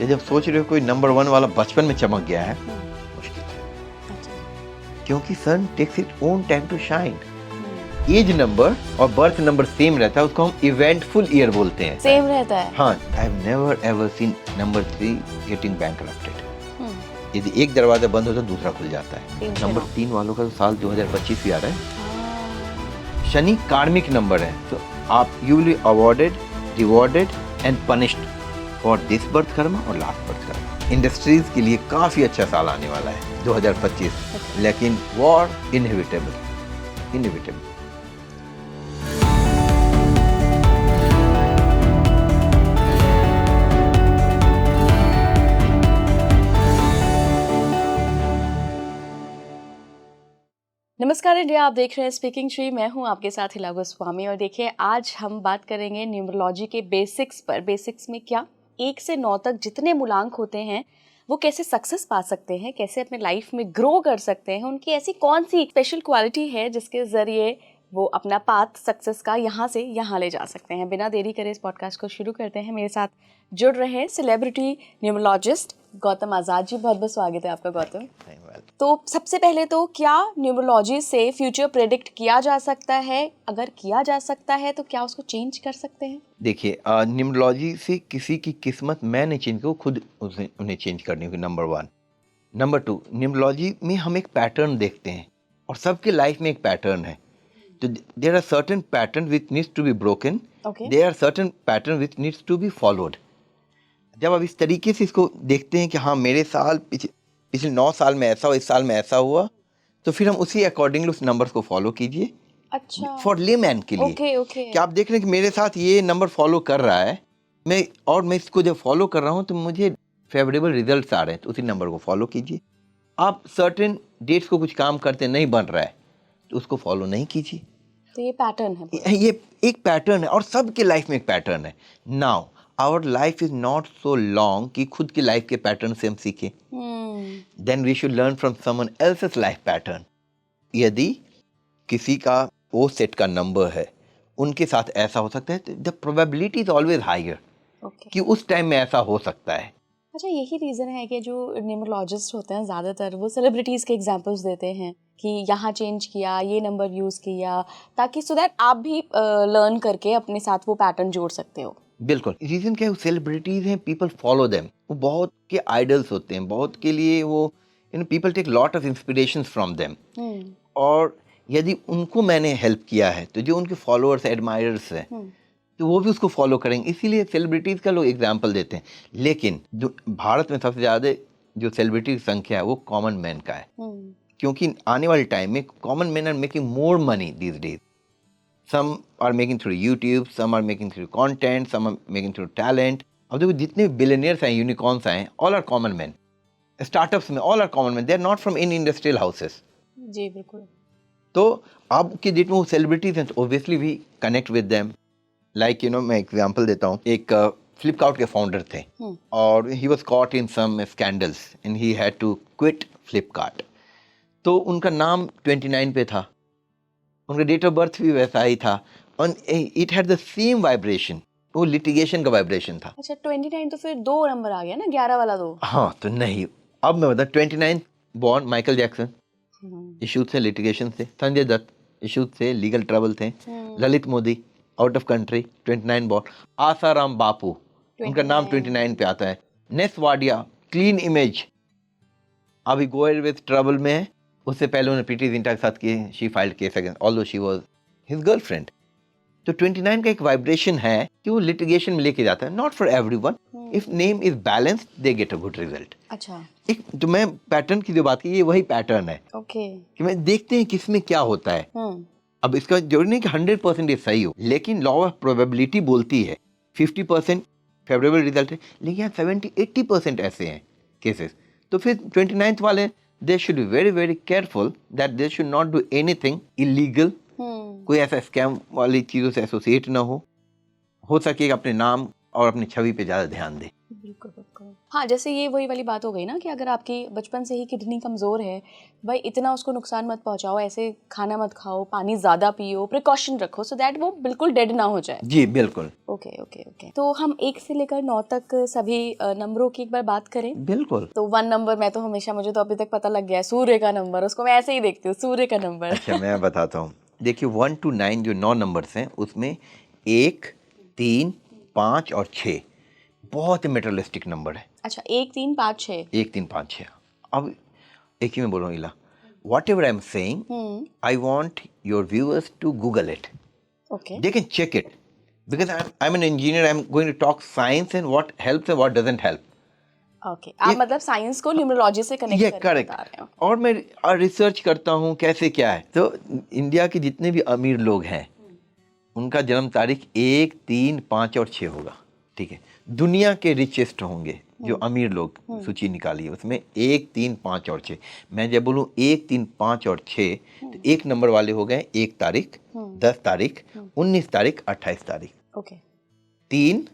तो जब सोच रहे हो कोई नंबर 1 वाला बचपन में चमक गया है, मुश्किल है, अच्छा। क्योंकि sun takes its own time to shine. Age number और बर्थ नंबर सेम रहता है, उसको हम इवेंटफुल ईयर बोलते हैं। सेम रहता है। हाँ, I have never ever seen number 3 getting bankrupted. यदि एक दरवाजा बंद होता है दूसरा खुल जाता है। नंबर 3 वालों का तो साल 2025 भी आ रहा है। शनि कार्मिक नंबर है, तो आप you will be awarded, rewarded and punished for this birth Karma और लास्ट बर्थ कर्मा। इंडस्ट्रीज के लिए काफी अच्छा साल आने वाला है 2025, लेकिन वॉर इनएविटेबल। नमस्कार इंडिया, आप देख रहे हैं स्पीकिंग श्री। मैं हूं आपके साथ हिला गोस्वामी और देखिए आज हम बात करेंगे न्यूमरोलॉजी के बेसिक्स पर। बेसिक्स में क्या, 1 से 9 तक जितने मूलांक होते हैं वो कैसे सक्सेस पा सकते हैं, कैसे अपने लाइफ में ग्रो कर सकते हैं, उनकी ऐसी कौन सी स्पेशल क्वालिटी है जिसके जरिए वो अपना पाथ सक्सेस का यहाँ से यहाँ ले जा सकते हैं। बिना देरी करे इस पॉडकास्ट को शुरू करते हैं। मेरे साथ जुड़ रहे हैं सेलिब्रिटी न्यूमरोलॉजिस्ट गौतम आजाद जी। बहुत बहुत स्वागत है आपका गौतम। तो सबसे पहले तो क्या न्यूमरोलॉजी से फ्यूचर प्रेडिक्ट किया जा सकता है? अगर किया जा सकता है तो क्या उसको चेंज कर सकते हैं? देखिए, न्यूमरोलॉजी से किसी की किस्मत मैं नहीं चेंज करूँ, खुद उन्हें चेंज करनी होगी, नंबर 1। नंबर 2, न्यूमरोलॉजी में हम एक पैटर्न देखते हैं और सबके लाइफ में एक पैटर्न है। तो there are certain pattern which needs to be broken, there are certain pattern which needs to be followed. जब आप इस तरीके से इसको देखते हैं कि हाँ मेरे साल पिछले 9 साल में ऐसा हुआ, इस साल में ऐसा हुआ, तो फिर हम उसी अकॉर्डिंगली उस नंबर्स को फॉलो कीजिए। अच्छा, फॉर लेमैन के लिए कि आप देख रहे हैं कि मेरे साथ ये नंबर फॉलो कर रहा है, मैं इसको जब फॉलो कर रहा हूँ तो मुझे फेवरेबल रिजल्ट्स आ रहे हैं, तो उसी नंबर को फॉलो कीजिए। आप सर्टेन डेट्स को कुछ काम करते नहीं बन रहा है तो उसको फॉलो नहीं कीजिए। तो ये पैटर्न है, ये एक पैटर्न है और सबके लाइफ में एक पैटर्न है। Now our life is not so long कि खुद की लाइफ के पैटर्न से हम सीखें। Then we should learn from someone else's life pattern. यदि किसी का वो सेट का नंबर है, उनके साथ ऐसा हो सकता है, the probability is always higher कि उस टाइम में ऐसा हो सकता है। अच्छा, यही रीज़न है कि जो न्यूमरोलॉजिस्ट होते हैं ज़्यादातर वो सेलिब्रिटीज़ के एग्जांपल्स देते हैं कि यहाँ चेंज किया, ये नंबर यूज़ किया, ताकि सो दैट आप भी लर्न करके अपने साथ वो पैटर्न जोड़ सकते हो। बिल्कुल। रीजन क्या है, सेलिब्रिटीज हैं, पीपल फॉलो देम। वो बहुत के आइडल्स होते हैं, बहुत के लिए वो people take lot of inspiration from them. और यदि उनको मैंने हेल्प किया है तो जो उनके फॉलोअर्स एडमायरर्स हैं तो वो भी उसको फॉलो करेंगे, इसीलिए सेलिब्रिटीज का लोग एग्जाम्पल देते हैं। लेकिन जो भारत में सबसे ज़्यादा जो सेलिब्रिटी की संख्या है वो कॉमन मैन का है, क्योंकि आने वाले टाइम में common man are making more money these days. Some are making through YouTube, some are making through content, some are making through talent. अब देखो जितने बिलियनियर्स हैं, यूनिकॉर्न्स हैं, all are common men. Startups में all are common men. They are not from any industrial houses. जी बिल्कुल। तो अब के डेट में वो सेलिब्रिटीज हैं, तो obviously we connect with them. Like मैं एग्जांपल देता हूँ। एक फ्लिपकार्ट के फाउंडर थे और he was caught in some scandals and he had to quit Flipkart. तो उनका नाम 29 पे था, उनका डेट ऑफ बर्थ भी वैसा ही था और it had the same vibration, वो लिटिगेशन का वाइब्रेशन था। अच्छा, 29 तो फिर 2 नंबर आ गया ना, 11 वाला 2। हाँ, तो नहीं, अब मैं बता, 29 बॉर्न माइकल जैक्सन, इश्यूज थे लिटिगेशन से। संजय दत्त, इश्यूज थे, लीगल ट्रबल थे। Lalit Modi, out of country, 29 born. Asaram Bapu, उनका नाम 29 पे आता है। नेस वाडिया, क्लीन इमेज, अभी गोयल विद ट्रबल में है। उससे पहले उन्होंने प्रीति जिंटा के साथ की, she filed case against although she was his girlfriend. तो 29 का एक वाइब्रेशन है कि वो लिटिगेशन में लेके जाता है। Not for everyone, if name is balanced they get a good result. अच्छा, एक जो मैं पैटर्न की जो बात की, ये वही पैटर्न है कि मैं देखते हैं किसमें क्या होता है। अब इसका जरूरी नहीं कि 100% ये सही हो, लेकिन लॉ ऑफ प्रोबेबिलिटी बोलती है 50% फेवरेबल रिजल्ट है, लेकिन यहाँ 70-80% ऐसे हैं केसेस। तो फिर 29th वाले, they should be very very careful that they should not do anything illegal. कोई ऐसा स्कैम वाली चीज़ों से एसोसिएट ना हो सके अपने नाम और अपनी छवि पे ज़्यादा ध्यान दे। बिल्कुल बिल्कुल। हाँ, जैसे ये वही वाली बात हो गई ना कि अगर आपकी बचपन से ही किडनी कमज़ोर है, भाई इतना उसको नुकसान मत पहुंचाओ, ऐसे खाना मत खाओ, पानी ज़्यादा पियो, प्रिकॉशन रखो सो दैट वो बिल्कुल डेड ना हो जाए। जी बिल्कुल। Okay okay okay. तो हम 1 से लेकर 9 तक सभी नंबरों की एक बार बात करें। बिल्कुल। तो 1 नंबर मैं तो हमेशा, मुझे तो अभी तक पता लग गया है, सूर्य का नंबर, उसको मैं ऐसे ही देखती हूँ, सूर्य का नंबर। अच्छा मैं बताता हूँ, देखिए 1 to 9 जो 9 नंबर्स हैं उसमें 1, 3, 5 और 6 बहुत ही मेटरलिस्टिक नंबर है। अच्छा, 1 3 5 6। 1, 3, 5, 6। अब एक ही मैं बोल रहा हूँ Ila, whatever I am saying, I want your viewers to Google it, okay they can check it, because I'm an engineer, I'm going to talk science and what helps and what doesn't help. Okay, आप मतलब science को numerology से connect ये करके correct. बता रहे हो। और मैं रिसर्च करता हूँ कैसे क्या है। तो इंडिया के जितने भी अमीर लोग हैं उनका जन्म तारीख 1, 3, 5 और 6 होगा, ठीक है। दुनिया के रिचेस्ट होंगे जो अमीर लोग, सूची निकाली है उसमें 1, 3, 5 और 6। मैं जब बोलूँ 1, 3, 5 और 6 तो 1 नंबर वाले हो गए 1 तारीख, 10 तारीख, 19 तारीख, 28 तारीख। ओके 3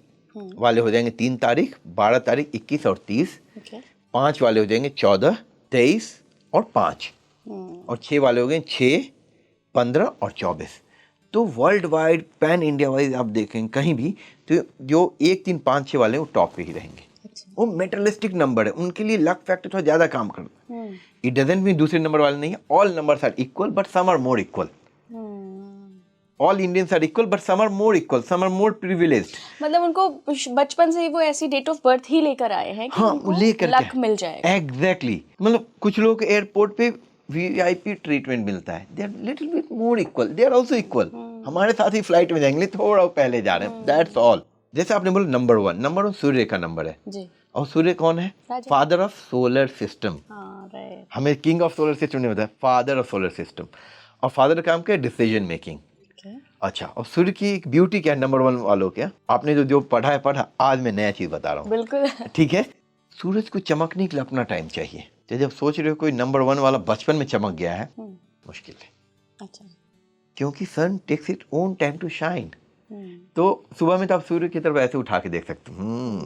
वाले हो जाएंगे 3 तारीख, 12 तारीख, 21 और 30। ओके 5 वाले हो जाएंगे 14, 23 और 5। और 6 वाले हो गए 6, 15 और 24। तो world wide pan India wise आप देखें कहीं भी तो जो 1, 3, 5, 6 वाले हैं वो टॉप पे ही रहेंगे। वो मेटलिस्टिक नंबर है, उनके लिए लक फैक्टर थोड़ा ज्यादा काम करता है। इट डजंट मीन दूसरे नंबर वाले नहीं है, all numbers are equal but some are more equal. All Indians are equal but some are more equal, some are more privileged. मतलब उनको बचपन से ही वो ऐसी डेट ऑफ बर्थ ही लेकर आए हैं कि हाँ, उनको लेकर लक मिल जाएगा। एग्जैक्टली। मतलब कुछ लोग एयरपोर्ट पे वीआईपी ट्रीटमेंट मिलता है, they are little bit more equal, they are also equal. हमारे साथ ही फ्लाइट में जाएंगे, थोड़ा पहले जा रहे हैं, दैट्स ऑल। जैसे आपने बोला नंबर 1 सूर्य का नंबर है जी। और सूर्य कौन है? Father of solar system. हाँ, राइट। हमें किंग ऑफ सोलर सिस्टम नहीं होता है, फादर ऑफ सोलर सिस्टम। और फादर का काम क्या है? Decision making. अच्छा, और सूर्य की एक ब्यूटी क्या है नंबर 1 वालों क्या? आपने जो पढ़ा है पढ़ा, आज मैं नया चीज बता रहा हूँ। बिल्कुल। ठीक है, सूरज को चमकने के लिए अपना टाइम चाहिए। तो जब सोच रहे हो कोई नंबर 1 वाला बचपन में चमक गया है, मुश्किल है। अच्छा। क्योंकि sun takes its own time to shine. तो सुबह में तो आप सूर्य की तरफ ऐसे उठा के देख सकते हो,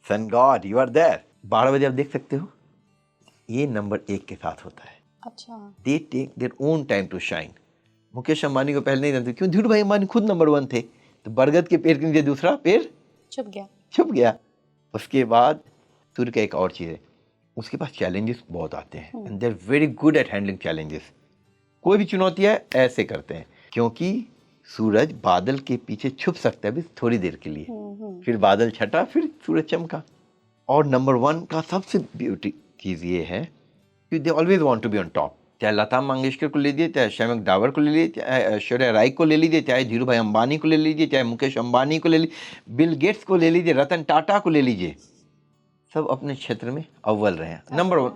sun god you are there. 12 बजे आप देख सकते हो। ये नंबर 1 के साथ होता है। अच्छा। They take their own time to shine. Mukesh Ambani को पहले नहीं जानते, क्यों? धीरू भाई अंबानी खुद नंबर 1 थे। तो बरगद के पेड़ के नीचे दूसरा पेड़ छुप गया। उसके बाद सूर्य का एक और चीज है, उसके पास चैलेंजेस बहुत आते हैं and they are very good at handling challenges. कोई भी चुनौती है ऐसे करते हैं, क्योंकि सूरज बादल के पीछे छुप सकता है बस थोड़ी देर के लिए, फिर बादल छटा, फिर सूरज चमका। और नंबर 1 का सबसे ब्यूटी चीज ये है कि they always want to be on top. चाहे लता मंगेशकर को ले लीजिए, चाहे शैमक डावर को ले लीजिए, चाहे ऐश्वर्या राय को ले लीजिए, चाहे धीरू भाई अंबानी को ले लीजिए, चाहे मुकेश अंबानी को ले लीजिए, बिल गेट्स को ले लीजिए, रतन टाटा को ले लीजिए, सब अपने क्षेत्र में अव्वल रहे हैं। नंबर 1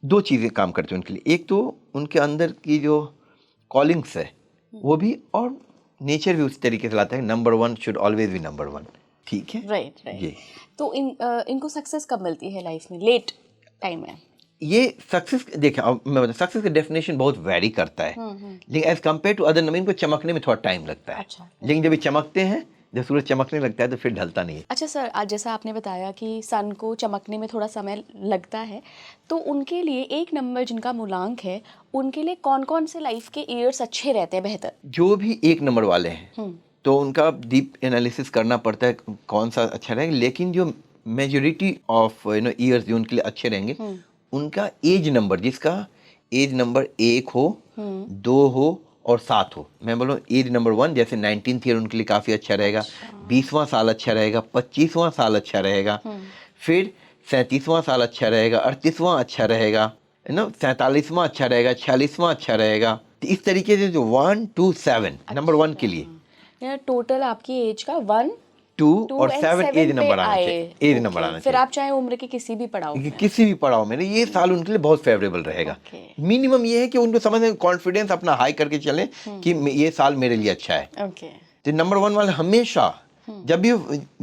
2 चीज़ें काम करते हैं उनके लिए, एक तो उनके अंदर की जो कॉलिंग्स है वो भी, और नेचर भी उस तरीके से लाता है। Number 1 should always be number 1। ठीक है, राइट। ये तो इनको सक्सेस कब मिलती है लाइफ में? लेट टाइम में? ये सक्सेस देखें, अब मैं बता, सक्सेस का डेफिनेशन बहुत वेरी करता है, लेकिन as compare to other number इनको चमकने में थोड़ा टाइम लगता है। अच्छा। लेकिन जब ये चमकते हैं, जब सूरज चमकने लगता है तो फिर ढलता नहीं है। अच्छा सर, आज जैसा आपने बताया कि सन को चमकने में थोड़ा समय लगता है, तो उनके लिए 1 नंबर जिनका मूलांक है, उनके लिए कौन कौन से लाइफ के ईयर्स अच्छे रहते हैं, बेहतर? जो भी 1 नंबर वाले हैं तो उनका डीप एनालिसिस करना पड़ता है कौन सा अच्छा रहेगा, लेकिन जो मेजोरिटी ऑफ ईयर्स जो उनके लिए अच्छे रहेंगे, उनका एज नंबर, जिसका एज नंबर 1 हो, 2 हो और 7 हो। मैं बोलूँ एज नंबर 1 जैसे 19th ईयर उनके लिए काफ़ी अच्छा रहेगा, 20वां साल अच्छा रहेगा, 25वां साल अच्छा रहेगा, फिर 37वां साल अच्छा रहेगा, 38वां अच्छा रहेगा, 47वां अच्छा रहेगा, 46वां अच्छा रहेगा। तो इस तरीके से जो 1 to 7 नंबर 1 के लिए टोटल आपकी एज का 1, 2 और 2 7 and एज 7 नंबर पे आना आए। चाहिए, एज नंबर आना फिर चाहिए। आप चाहे उम्र के किसी भी पड़ाव में, किसी भी पड़ाव में, ये साल उनके लिए बहुत फेवरेबल रहेगा। मिनिमम ये है कि उनको समझ में कॉन्फिडेंस अपना हाई करके चले कि ये साल मेरे लिए अच्छा है। तो नंबर 1 वाले हमेशा जब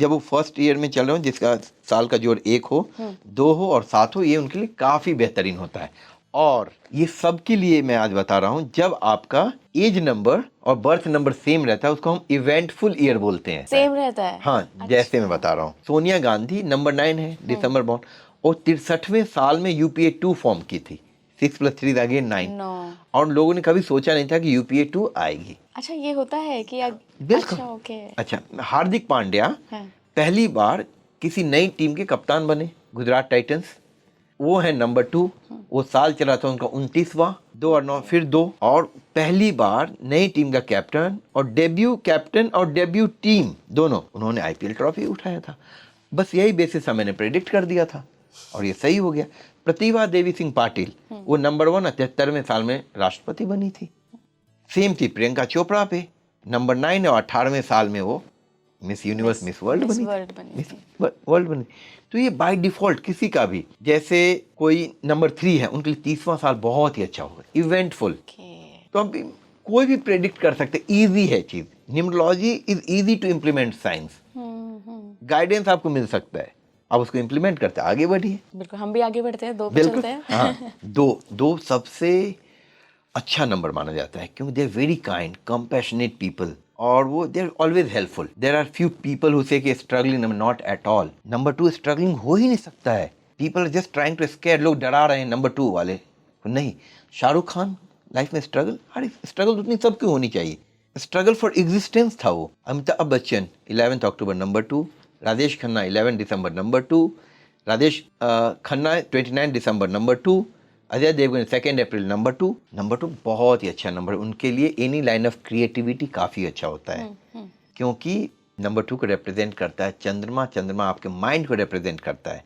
वो फर्स्ट ईयर में चल रहे हो, जिसका साल का जोड़ 1 हो, 2 हो और 7 हो, ये उनके लिए काफी बेहतरीन होता है। और ये सबके लिए मैं आज बता रहा हूँ, जब आपका एज नंबर और बर्थ नंबर सेम रहता है उसको हम इवेंटफुल ईयर बोलते हैं। सेम रहता है? हाँ, जैसे मैं बता रहा हूँ, सोनिया गांधी नंबर 9 है, दिसंबर बॉर्न, और 63वें साल में यूपीए 2 फॉर्म की थी। 6 + 3 अगेन 9। और लोगों ने कभी सोचा नहीं था कि यूपीए 2 आएगी। अच्छा, ये होता है कि बिल्कुल। अच्छा, ओके। अच्छा, हार्दिक पांड्या हाँ। पहली बार किसी नई टीम के कप्तान बने, गुजरात टाइटंस, वो है नंबर 2। वो साल चला था उनका 29वां, 2 और 9 फिर 2, और पहली बार नई टीम का कैप्टन और डेब्यू कैप्टन और डेब्यू टीम दोनों उन्होंने आईपीएल ट्रॉफी उठाया था। बस यही बेसिस मैंने प्रेडिक्ट कर दिया था और ये सही हो गया। प्रतिभा देवी सिंह पाटिल, वो नंबर 1 73वें साल में राष्ट्रपति बनी थी। सेम थी प्रियंका चोपड़ा पे, नंबर 9 और 18वें साल में वो मिस यूनिवर्स, मिस वर्ल्ड बनी। तो ये बाय डिफॉल्ट किसी का भी, जैसे कोई नंबर 3 है, उनके लिए 30वां साल बहुत ही अच्छा होगा, इवेंटफुल। तो अब कोई भी प्रेडिक्ट कर सकते, इजी है चीज। Numerology is easy to implement science. Guidance आपको मिल सकता है, आप उसको इम्प्लीमेंट करते हैं, आगे बढ़िए। बिल्कुल, हम भी आगे बढ़ते हैं, 2 पे चलते हैं। हाँ, 2 सबसे अच्छा नंबर माना जाता है क्योंकि they are very kind, compassionate people, और वो they are always helpful. There are few people who say कि struggling, number not at all. Number 2 struggling हो ही नहीं सकता है। People are just trying to scare, लोग डरा रहे हैं नंबर 2 वाले नहीं। शाहरुख खान लाइफ में स्ट्रगल, अरे स्ट्रगल उतनी सबकी होनी चाहिए। स्ट्रगल फॉर एग्जिस्टेंस था वो। अमिताभ बच्चन 11 अक्टूबर नंबर 2, राजेश खन्ना 11 दिसंबर नंबर 2, राजेश खन्ना 29 दिसंबर नंबर 2, अजय देवगन 2 अप्रैल नंबर 2। नंबर 2 बहुत ही अच्छा नंबर, उनके लिए एनी लाइन ऑफ क्रिएटिविटी काफ़ी अच्छा होता है, क्योंकि नंबर 2 को रिप्रेजेंट करता है चंद्रमा। चंद्रमा आपके माइंड को रिप्रेजेंट करता है,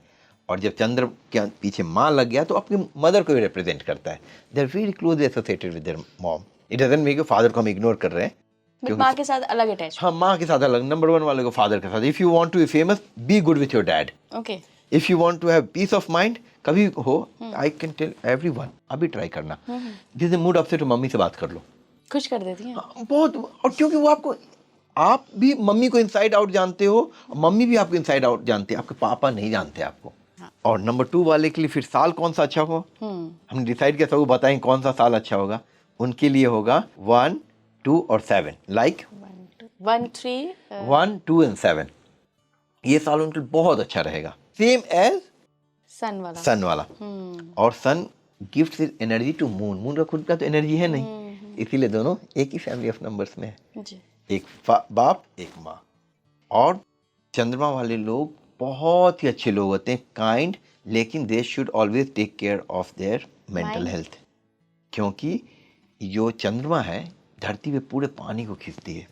और जब चंद्र के पीछे माँ लग गया तो आपकी मदर को भी रिप्रेजेंट करता है। They are very close associated with their mom. It doesn't mean कि फादर को हम इग्नोर कर रहे हैं, क्योंकि माँ के साथ अलग अटैच। हाँ, माँ के साथ अलग, नंबर 1 वाले को फादर के साथ। If you want to be famous, be good with your dad. Okay. If you want to have peace of mind, कभी हो, आई कैन टेल एवरीवन, अभी ट्राई करना, जिस दिन मूड अपसेट हो मम्मी से बात कर लो, खुश कर देती हैं। बहुत। और क्योंकि वो आपको, आप भी मम्मी को इनसाइड आउट जानते हो, मम्मी भी आपको इनसाइड आउट जानते हैं, आपके पापा नहीं जानते आपको। और नंबर 2 वाले के लिए फिर साल कौन सा अच्छा हो, हमने डिसाइड किया, सब बताएं कौन सा साल अच्छा होगा। उनके लिए होगा 1, 2 और 7, लाइक 1, 3, 1, 2 एंड 7। ये साल उनके लिए बहुत अच्छा रहेगा, सेम एज सन वाला। और sun gifts energy to moon. Moon का खुद का तो एनर्जी है नहीं, इसीलिए दोनों एक ही फैमिली ऑफ नंबर्स में है जी। एक बाप एक माँ। और चंद्रमा वाले लोग बहुत ही अच्छे लोग होते हैं, काइंड, लेकिन they should always take care of their mental health, क्योंकि जो चंद्रमा है धरती पे पूरे पानी को खींचती है।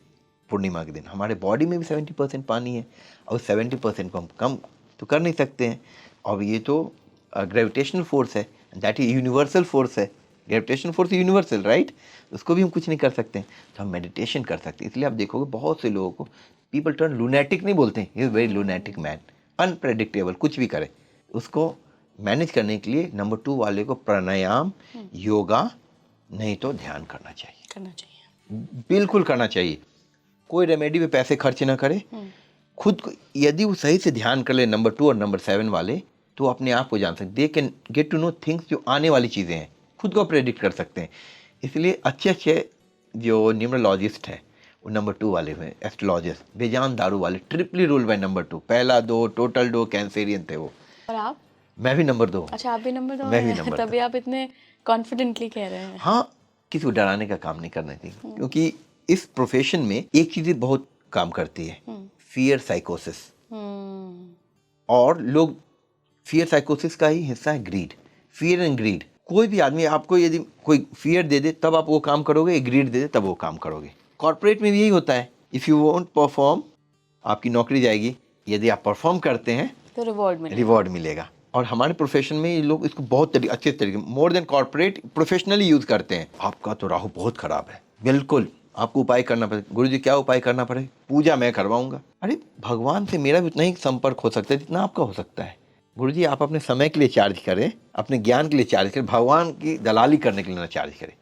पूर्णिमा के दिन हमारे बॉडी में भी 70% पानी है, और 70% को हम कम तो कर नहीं सकते हैं। और ये तो ग्रेविटेशनल फोर्स है, दैट इज यूनिवर्सल फोर्स है। ग्रेविटेशनल फोर्स यूनिवर्सल, राइट, उसको भी हम कुछ नहीं कर सकते हैं, तो हम मेडिटेशन कर सकते हैं। इसलिए आप देखोगे बहुत से लोगों को पीपल टर्न लूनेटिक नहीं बोलते हैं, he is very lunatic man, unpredictable, कुछ भी करे। उसको मैनेज करने के लिए नंबर 2 वाले को प्राणायाम, योगा, नहीं तो ध्यान करना चाहिए, बिल्कुल करना चाहिए। कोई रेमेडी पे पैसे खर्च ना करे, खुद को यदि वो सही से ध्यान कर ले, नंबर 2 और नंबर 7 वाले, तो अपने आप को जान सकते, they can get to know things, जो आने वाली चीज़ें हैं, खुद को प्रेडिक्ट कर सकते हैं। इसलिए अच्छे अच्छे जो न्यूमरोलॉजिस्ट हैं वो नंबर 2 वाले हुए, एस्ट्रोलॉजिस्ट। बेजान दारू वाले, ट्रिपली रूल बाय नंबर 2, पहला 2 टोटल 2 कैंसेरियन थे वो। और आप? मैं भी नंबर 2। अच्छा, आप भी नंबर 2? मैं भी नंबर 2। तभी आप इतने कॉन्फिडेंटली कह रहे हैं। हाँ, किसी को डराने का काम नहीं करना चाहिए, क्योंकि इस प्रोफेशन में एक चीज़ बहुत काम करती है, फियर साइकोसिस। और लोग, फियर साइकोसिस का ही हिस्सा है ग्रीड, फियर एंड ग्रीड। कोई भी आदमी आपको यदि कोई फियर दे दे तब आप वो काम करोगे, ग्रीड दे दे तब वो काम करोगे। कॉर्पोरेट में भी यही होता है, इफ़ यू वोंट परफॉर्म, आपकी नौकरी जाएगी, यदि आप परफॉर्म करते हैं तो रिवॉर्ड मिलेगा। और हमारे प्रोफेशन में ये लोग इसको बहुत अच्छे तरीके, more than corporate, professionally use करते हैं। आपका तो राहु बहुत खराब है, बिल्कुल आपको उपाय करना पड़ेगा। गुरुजी क्या उपाय करना पड़ेगा? पूजा मैं करवाऊंगा। अरे भगवान से मेरा भी उतना ही संपर्क हो सकता है जितना आपका हो सकता है। गुरुजी आप अपने समय के लिए चार्ज करें, अपने ज्ञान के लिए चार्ज करें, भगवान की दलाली करने के लिए ना चार्ज करें।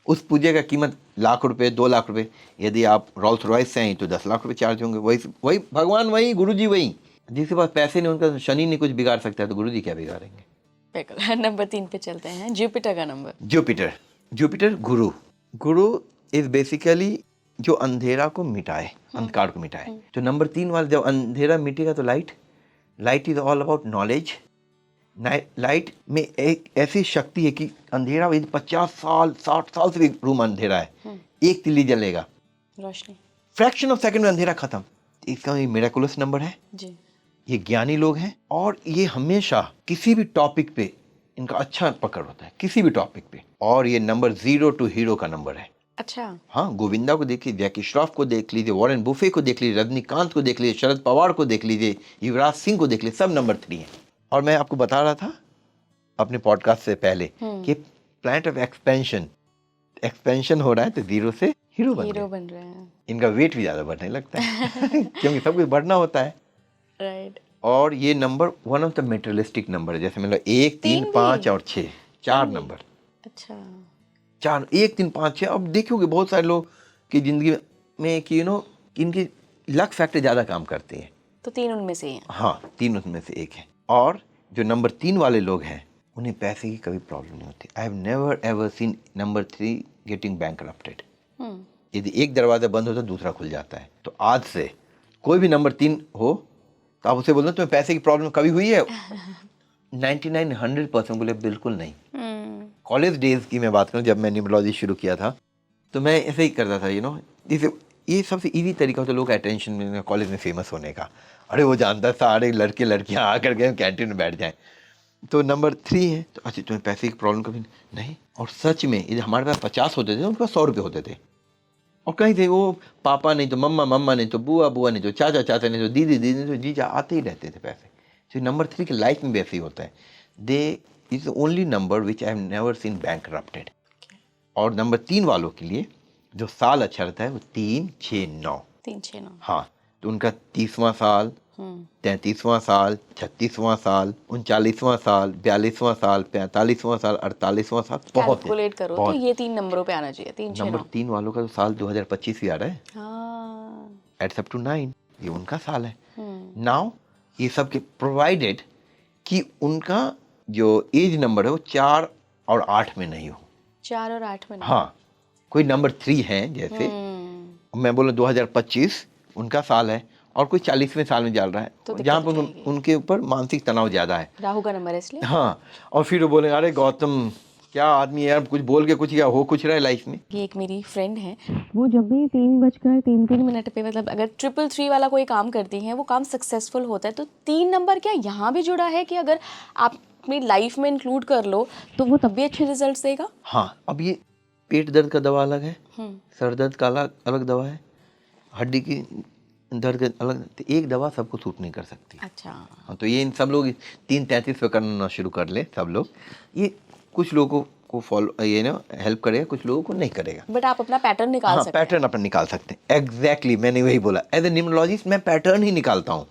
उस पूजा का कीमत लाख रुपए, 2 लाख रुपए। यदि आप रोल्स रॉयस से हैं तो 10 लाख रुपए चार्ज होंगे। वही भगवान, वही गुरुजी, वही। जिसके पास पैसे नहीं, उनका शनि नहीं कुछ बिगाड़ सकता है, तो गुरुजी क्या बिगाड़ेंगे? बिल्कुल। नंबर 3 पे चलते हैं, जुपिटर का number. Jupiter Guru is basically जो अंधेरा को मिटाए, अंधकार को मिटाए। तो नंबर 3 वाला जब अंधेरा मिटेगा तो light is all about knowledge. Light में एक ऐसी शक्ति है कि अंधेरा 50 साल 60 साल से भी रूम अंधेरा है, एक तिल्ली जलेगा, रोशनी, फ्रैक्शन ऑफ सेकंड में अंधेरा खत्म। इसका ये मिरेकुलस नंबर है जी। ये ज्ञानी लोग हैं और ये हमेशा किसी भी टॉपिक पे इनका अच्छा पकड़ होता है, किसी भी टॉपिक पे। और ये नंबर 0 टू हीरो का नंबर है। अच्छा। हाँ, गोविंदा को देख लीजिए, जैकी श्रॉफ को देख लीजिए, वॉरेन बुफे को देख लीजिए, रजनीकांत को देख लीजिए, शरद पवार को देख लीजिए, युवराज सिंह को देख लीजिए, सब नंबर 3 है। और मैं आपको बता रहा था अपने पॉडकास्ट से पहले कि प्लैनेट ऑफ एक्सपेंशन हो रहा है तो 0 से हीरो बन रहे हैं। इनका वेट भी ज्यादा बढ़ने लगता है क्योंकि सब कुछ बढ़ना होता है, राइट। और ये number one of the materialistic number है। जैसे मतलब 1 3 5 और 6 4 नंबर। अच्छा। 4 1 3 5 6। अब देखोगे बहुत सारे लोग की जिंदगी में कि इनकी लक फैक्टर ज्यादा काम करते हैं, तो 3 उनमें से हैं। हाँ, 3 उसमें से एक है। और जो नंबर 3 वाले लोग हैं उन्हें पैसे की कभी प्रॉब्लम नहीं होती। I have never ever seen number 3 getting bankrupted. यदि एक दरवाजा बंद होता है दूसरा खुल जाता है। तो आज से कोई भी नंबर 3 हो तो आप उसे बोल दो तुम्हें पैसे की प्रॉब्लम कभी हुई है? 99-100% बोले बिल्कुल नहीं। कॉलेज डेज की मैं बात करूं, जब मैं न्यूमरोलॉजी शुरू किया था तो मैं ऐसे ही करता था, जैसे ये सबसे इजी तरीका होता है लोग अटेंशन में कॉलेज में फेमस होने का। अरे वो जानता सारे लड़के लड़कियां आकर के कैंटीन में बैठ जाएं। तो नंबर 3 है तो अच्छा तुम्हें पैसे की प्रॉब्लम कभी नहीं। और सच में ये हमारे पास 50 होते थे, उनके पास 100 रुपये होते थे। और कहीं थे वो पापा नहीं तो मम्मा नहीं तो बुआ नहीं तो चाचा नहीं तो दीदी नहीं तो जीजा, आते ही रहते थे पैसे। तो नंबर 3 की लाइफ में भी ऐसे ही होता है। They is the only number which I have never seen bankrupted. और नंबर 3 वालों के लिए जो साल अच्छा रहता है वो 3 6 9। 3 6 9। हाँ, तो उनका 30वां साल, 33वां साल, 36वां साल, 39वां साल, 42वां साल, 45वां साल, 48वां साल, बहुत कैलकुलेट करो तो ये 3 नंबरों पे आना चाहिए। 3 6 9 नंबर 3 वालों का तो साल 2025 ही आ रहा है। हाँ। एड्स अप टू 9, ये उनका साल है। नाउ ये सब के प्रोवाइडेड कि उनका जो एज नंबर है वो 4 और 8 में नहीं हो। 4 और 8 में नहीं। हाँ, कोई नंबर 3 है, जैसे मैं बोला 2025 उनका साल है और कोई 40वें साल में चल रहा है, तो जहाँ पर उनके ऊपर मानसिक तनाव ज्यादा है, राहु का नंबर है इसलिए। हाँ, और फिर वो बोले अरे गौतम क्या आदमी है यार, कुछ बोल के कुछ या हो कुछ रहा है लाइफ में। ये एक मेरी फ्रेंड है, वो जब भी 3:03 पे मतलब अगर 333 वाला कोई काम करती हैं वो काम सक्सेसफुल होता है। तो 3 नंबर क्या यहाँ भी जुड़ा है कि अगर आप अपनी लाइफ में इंक्लूड कर लो तो वो तब भी अच्छे रिजल्ट देगा? हाँ। अब ये पेट दर्द का दवा अलग है, सर दर्द का अलग दवा है, हड्डी की दर्द अलग, तो एक दवा सबको सूट नहीं कर सकती। अच्छा। हाँ, तो ये इन सब लोग 3:33 पे करना शुरू कर ले सब लोग। ये कुछ लोगों को फॉलो हेल्प करेगा, कुछ लोगों को नहीं करेगा, बट आप अपना पैटर्न निकाल सकते हैं। पैटर्न अपना निकाल सकते हैं। एग्जैक्टली, मैंने वही बोला, एज ए न्यूमरोलॉजिस्ट मैं पैटर्न ही निकालता हूँ।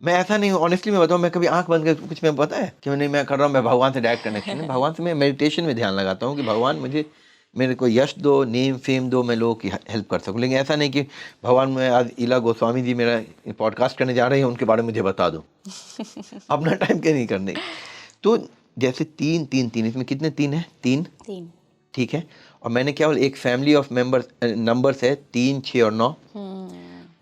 मैं ऐसा नहीं हूँ, ऑनेस्टली मैं बताऊँ, मैं कभी आंख बंद कर कुछ मैं पता है कि नहीं मैं कर रहा हूँ, मैं भगवान से डायरेक्ट कनेक्शन है। भगवान से मैं मेडिटेशन में ध्यान लगाता हूँ कि भगवान मुझे मेरे को यश दो, नेम फेम दो, मैं लोगों की हेल्प कर सकूँ। लेकिन ऐसा नहीं कि भगवान मैं आज इला गोस्वामी जी मेरा पॉडकास्ट करने जा रहे हैं उनके बारे में मुझे बता दो अपना टाइम के नहीं करने। तो जैसे 3 3 3, इसमें कितने 3 है? 3 ठीक है। और मैंने क्या बोला, एक फैमिली ऑफ नंबर्स है 3 6 और 9,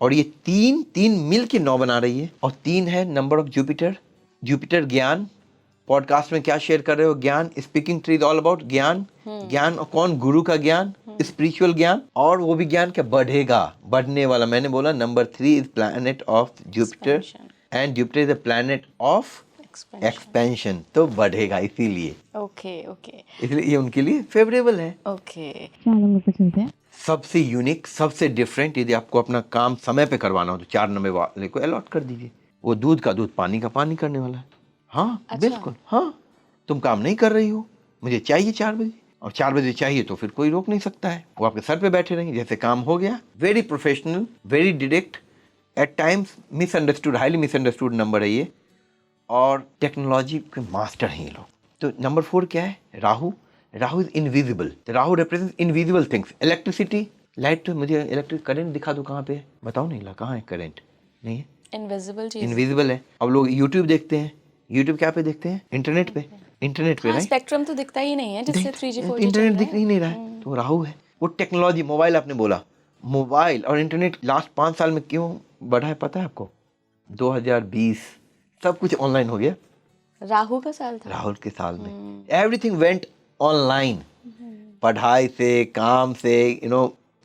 और ये 3 मिल के 9 बना रही है। और 3 है नंबर ऑफ जुपिटर ज्ञान। पॉडकास्ट में क्या शेयर कर रहे हो? ज्ञान। Speaking tree is all about ज्ञान। ज्ञान और कौन? गुरु का ज्ञान, स्पिरिचुअल ज्ञान। और वो भी ज्ञान क्या? बढ़ेगा, बढ़ने वाला। मैंने बोला number 3 is planet of Jupiter and Jupiter is a planet of expansion, तो बढ़ेगा इसीलिए। ओके इसलिए ये उनके लिए फेवरेबल है। ओके, क्या नंबर पे चलते हैं? सबसे यूनिक, सबसे डिफरेंट, यदि आपको अपना काम समय पे करवाना हो तो 4 नंबर वाले को अलॉट कर दीजिए। वो दूध का दूध, पानी का पानी करने वाला है। हाँ, अच्छा। बिल्कुल, हाँ, तुम काम नहीं कर रही हो, मुझे चाहिए 4 बजे, और 4 बजे चाहिए तो फिर कोई रोक नहीं सकता है। वो आपके सर पे बैठे रहेंगे, जैसे काम हो गया। Very professional, very direct, at times misunderstood, highly misunderstood number है ये। और टेक्नोलॉजी के मास्टर हैं ये लोग। तो नंबर 4 क्या है? Rahu is invisible. Rahu represent invisible things. Electricity, light, तो मुझे इलेक्ट्रिक करंट दिखा दो, कहाँ पे है बताओ? नहीं, कहाँ है करंट? नहीं है, इनविजिबल चीज, इनविजिबल है। अब लोग यूट्यूब देखते हैं, यूट्यूब क्या पे देखते हैं? इंटरनेट पे हाँ, राइट। स्पेक्ट्रम तो दिखता ही नहीं है जिससे 3G 4G इंटरनेट चल दिख रहा ही नहीं रहा है। है, तो राहु है। वो टेक्नोलॉजी, मोबाइल आपने बोला, मोबाइल और इंटरनेट लास्ट 5 साल में क्यों बढ़ा है पता है आपको? 2020 सब कुछ ऑनलाइन हो गया। राहु का साल था। राहुल के साल में एवरीथिंग वेंट ऑनलाइन। पढ़ाई से, काम से,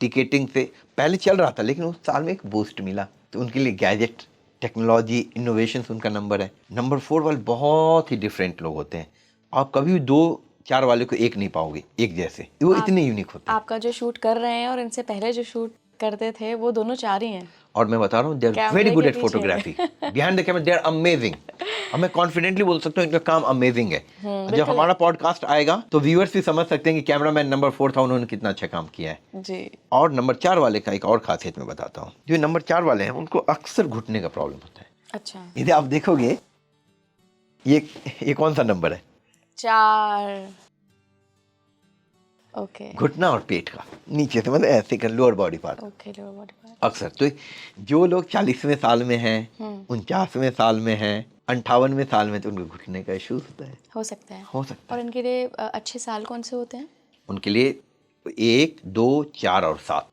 टिकटिंग से पहले चल रहा था, लेकिन उस साल में एक बूस्ट मिला, तो उनके लिए गैजेट, टेक्नोलॉजी, इनोवेशन उनका नंबर है। नंबर 4 वाले बहुत ही डिफरेंट लोग होते हैं। आप कभी भी 2-4 वाले को एक नहीं पाओगे एक जैसे, वो इतने यूनिक होते हैं। आपका जो शूट कर रहे हैं और इनसे पहले जो शूट करते थे वो दोनों 4 ही हैं। और मैं बता रहा हूँ, दे आर कैमरे वेरी गुड के एट पीछे। Photography, behind the camera they are amazing. और मैं कॉन्फिडेंटली बोल सकता हूँ इनका काम अमेजिंग है। जब बिल्कुल हमारा पॉडकास्ट आएगा तो व्यूअर्स भी समझ सकते हैं कि कैमरामैन नंबर 4 था, उन्होंने कितना अच्छा काम किया है जी। और नंबर 4 वाले का एक और खासियत मैं बताता हूँ। जो नंबर 4 वाले हैं उनको अक्सर घुटने का प्रॉब्लम होता है। अच्छा। यदि आप देखोगे, ये कौन सा नंबर है? 4। ओके। घुटना और पेट का नीचे से, मतलब ऐसे कर, lower body part. Okay, lower body part. अक्सर तो जो लोग 40वें साल में हैं, 49वें साल में हैं, 58वें साल में, तो उनको घुटने का इशू होता है। हो सकता है। हो सकता और है। इनके लिए अच्छे साल कौन से होते हैं? उनके लिए 1, 2, 4 और 7।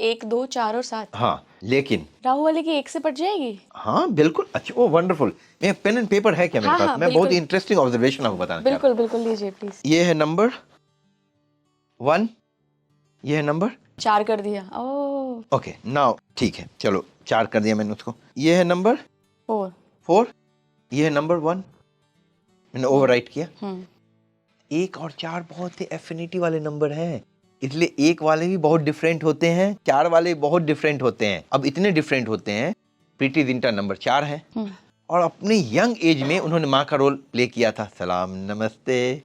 1, 2, 4 और 7। हाँ, लेकिन राहु वाले की 1 से पड़ जाएगी? हाँ बिल्कुल। अच्छा, ओ वंडरफुल। मैं पेन एंड पेपर है क्या मेरे हाँ, पास? हाँ, मैं बहुत बिल्कुल। इंटरेस्टिंग ऑब्जर्वेशन आपको बताना चाह रहा बिल्कुल बिल्कुल लीजिए प्लीज। हूँ। ये है नंबर 1, ये है नंबर 4 कर दिया। ओह। ओके नाउ ठीक है, चलो 4 कर दिया मैंने उसको। ये है नंबर 4। 4, ये है नंबर 1, मैंने ओवरराइट किया। 1 और 4 बहुत ही एफिनिटी वाले नंबर हैं, इसलिए 1 वाले भी बहुत डिफरेंट होते हैं, 4 वाले बहुत डिफरेंट होते हैं। अब इतने डिफरेंट होते हैं, प्रीति जिंटा नंबर 4 है और अपने यंग एज में उन्होंने माँ का रोल प्ले किया था, सलाम नमस्ते,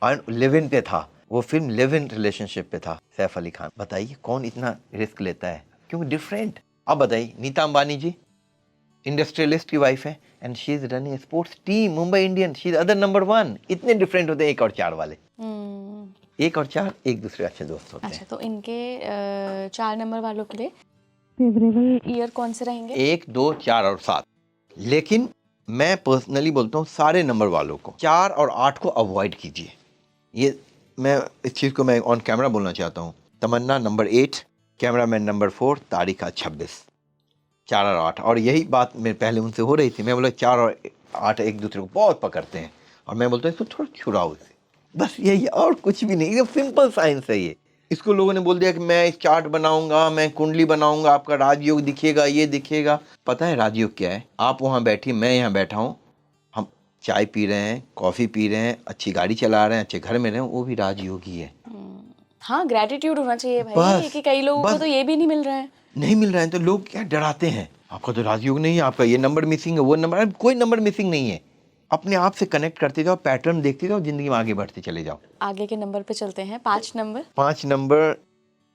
और लिव इन पे था, वो फिल्म लिव इन रिलेशनशिप पे था, सैफ अली खान। बताइए कौन इतना रिस्क लेता है, क्योंकि डिफरेंट। अब बताइए, नीता अंबानी जी इंडस्ट्रियलिस्ट की वाइफ है and she is running sports team Mumbai Indians, she is other number 1। इतने डिफरेंट होते हैं 1 और 4 वाले। 1 और 4 एक दूसरे अच्छे दोस्त होते हैं। अच्छा, तो इनके 4 नंबर वालों के लिए फेवरेबल ईयर कौन से रहेंगे? 1, 2, 4 और 7। लेकिन मैं पर्सनली बोलता हूँ सारे नंबर वालों को 4 और 8 को अवॉइड कीजिए। ये मैं इस चीज़ को मैं ऑन कैमरा बोलना चाहता हूँ। तमन्ना नंबर 8, कैमरामैन नंबर 4, तारिका 26, 4 और 8। और यही बात मैं पहले उनसे हो रही थी, मैं बोला 4 और 8 एक दूसरे को बहुत पकड़ते हैं, और मैं बोलता हूँ इसको थोड़ा छुड़ाओ इसे, बस यही, और कुछ भी नहीं, एकदम सिंपल साइंस है ये। इसको लोगों ने बोल दिया कि मैं इस चार्ट बनाऊंगा, मैं कुंडली बनाऊंगा, आपका राजयोग दिखेगा, ये दिखेगा। पता है राजयोग क्या है? आप वहाँ बैठी, मैं यहाँ बैठा हूँ, हम चाय पी रहे हैं, कॉफ़ी पी रहे हैं, अच्छी गाड़ी चला रहे हैं, अच्छे घर में रहे हैं, वो भी राजयोगी है। हाँ, ग्रेटिट्यूड होना चाहिए भाई। बस, कि कई लोगों को तो ये भी नहीं मिल रहा है। नहीं मिल रहा है तो लोग क्या डराते हैं, आपका तो राजयोग नहीं है, आपका ये नंबर मिसिंग है, वो नंबर, कोई नंबर मिसिंग नहीं है। अपने आप से कनेक्ट करते जाओ, पैटर्न देखते जाओ, जिंदगी में आगे बढ़ते चले जाओ। आगे के नंबर पे चलते हैं। 5 नंबर। 5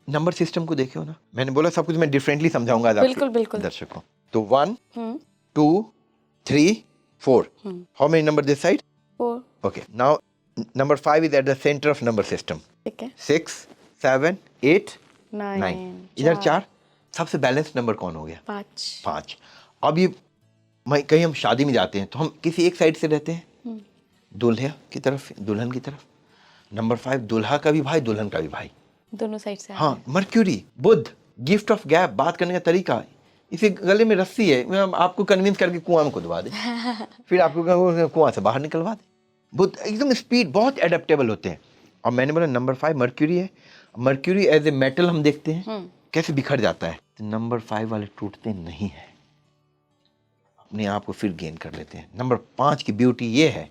नंबर सिस्टम को देखियो ना, मैंने बोला सब कुछ मैं डिफरेंटली समझाऊंगा आज बिल्कुल, आपके बिल्कुल। दर्शकों। तो 1, 2, 3, 4, how many number this side? 4। Okay, now number 5 is at the centre of number system. ठीक है। 6, 7, 8, 9, इधर 4। सबसे बैलेंस्ड नंबर कौन हो गया? 5। अब ये कहीं हम शादी में जाते हैं तो हम किसी एक साइड से रहते हैं, दूल्हे की तरफ, दुल्हन की तरफ। नंबर 5 दूल्हा का भी भाई, दुल्हन का भी भाई, दोनों साइड से। हाँ, mercury, Budh, gift of gab, बात करने का तरीका। इसे गले में रस्सी है, मैं आपको कन्विंस करके कुआं में खुदवा दे, फिर आपको कुआं से बाहर निकलवा दे। बुध एकदम स्पीड, बहुत एडेप्टेबल होते हैं। और मैंने बोला नंबर 5 मर्क्यूरी है। मर्क्यूरी एज ए मेटल हम देखते हैं कैसे बिखर जाता है, तो नंबर 5 वाले टूटते नहीं है, अपने आप को फिर गेन कर लेते हैं। नंबर 5 की ब्यूटी ये है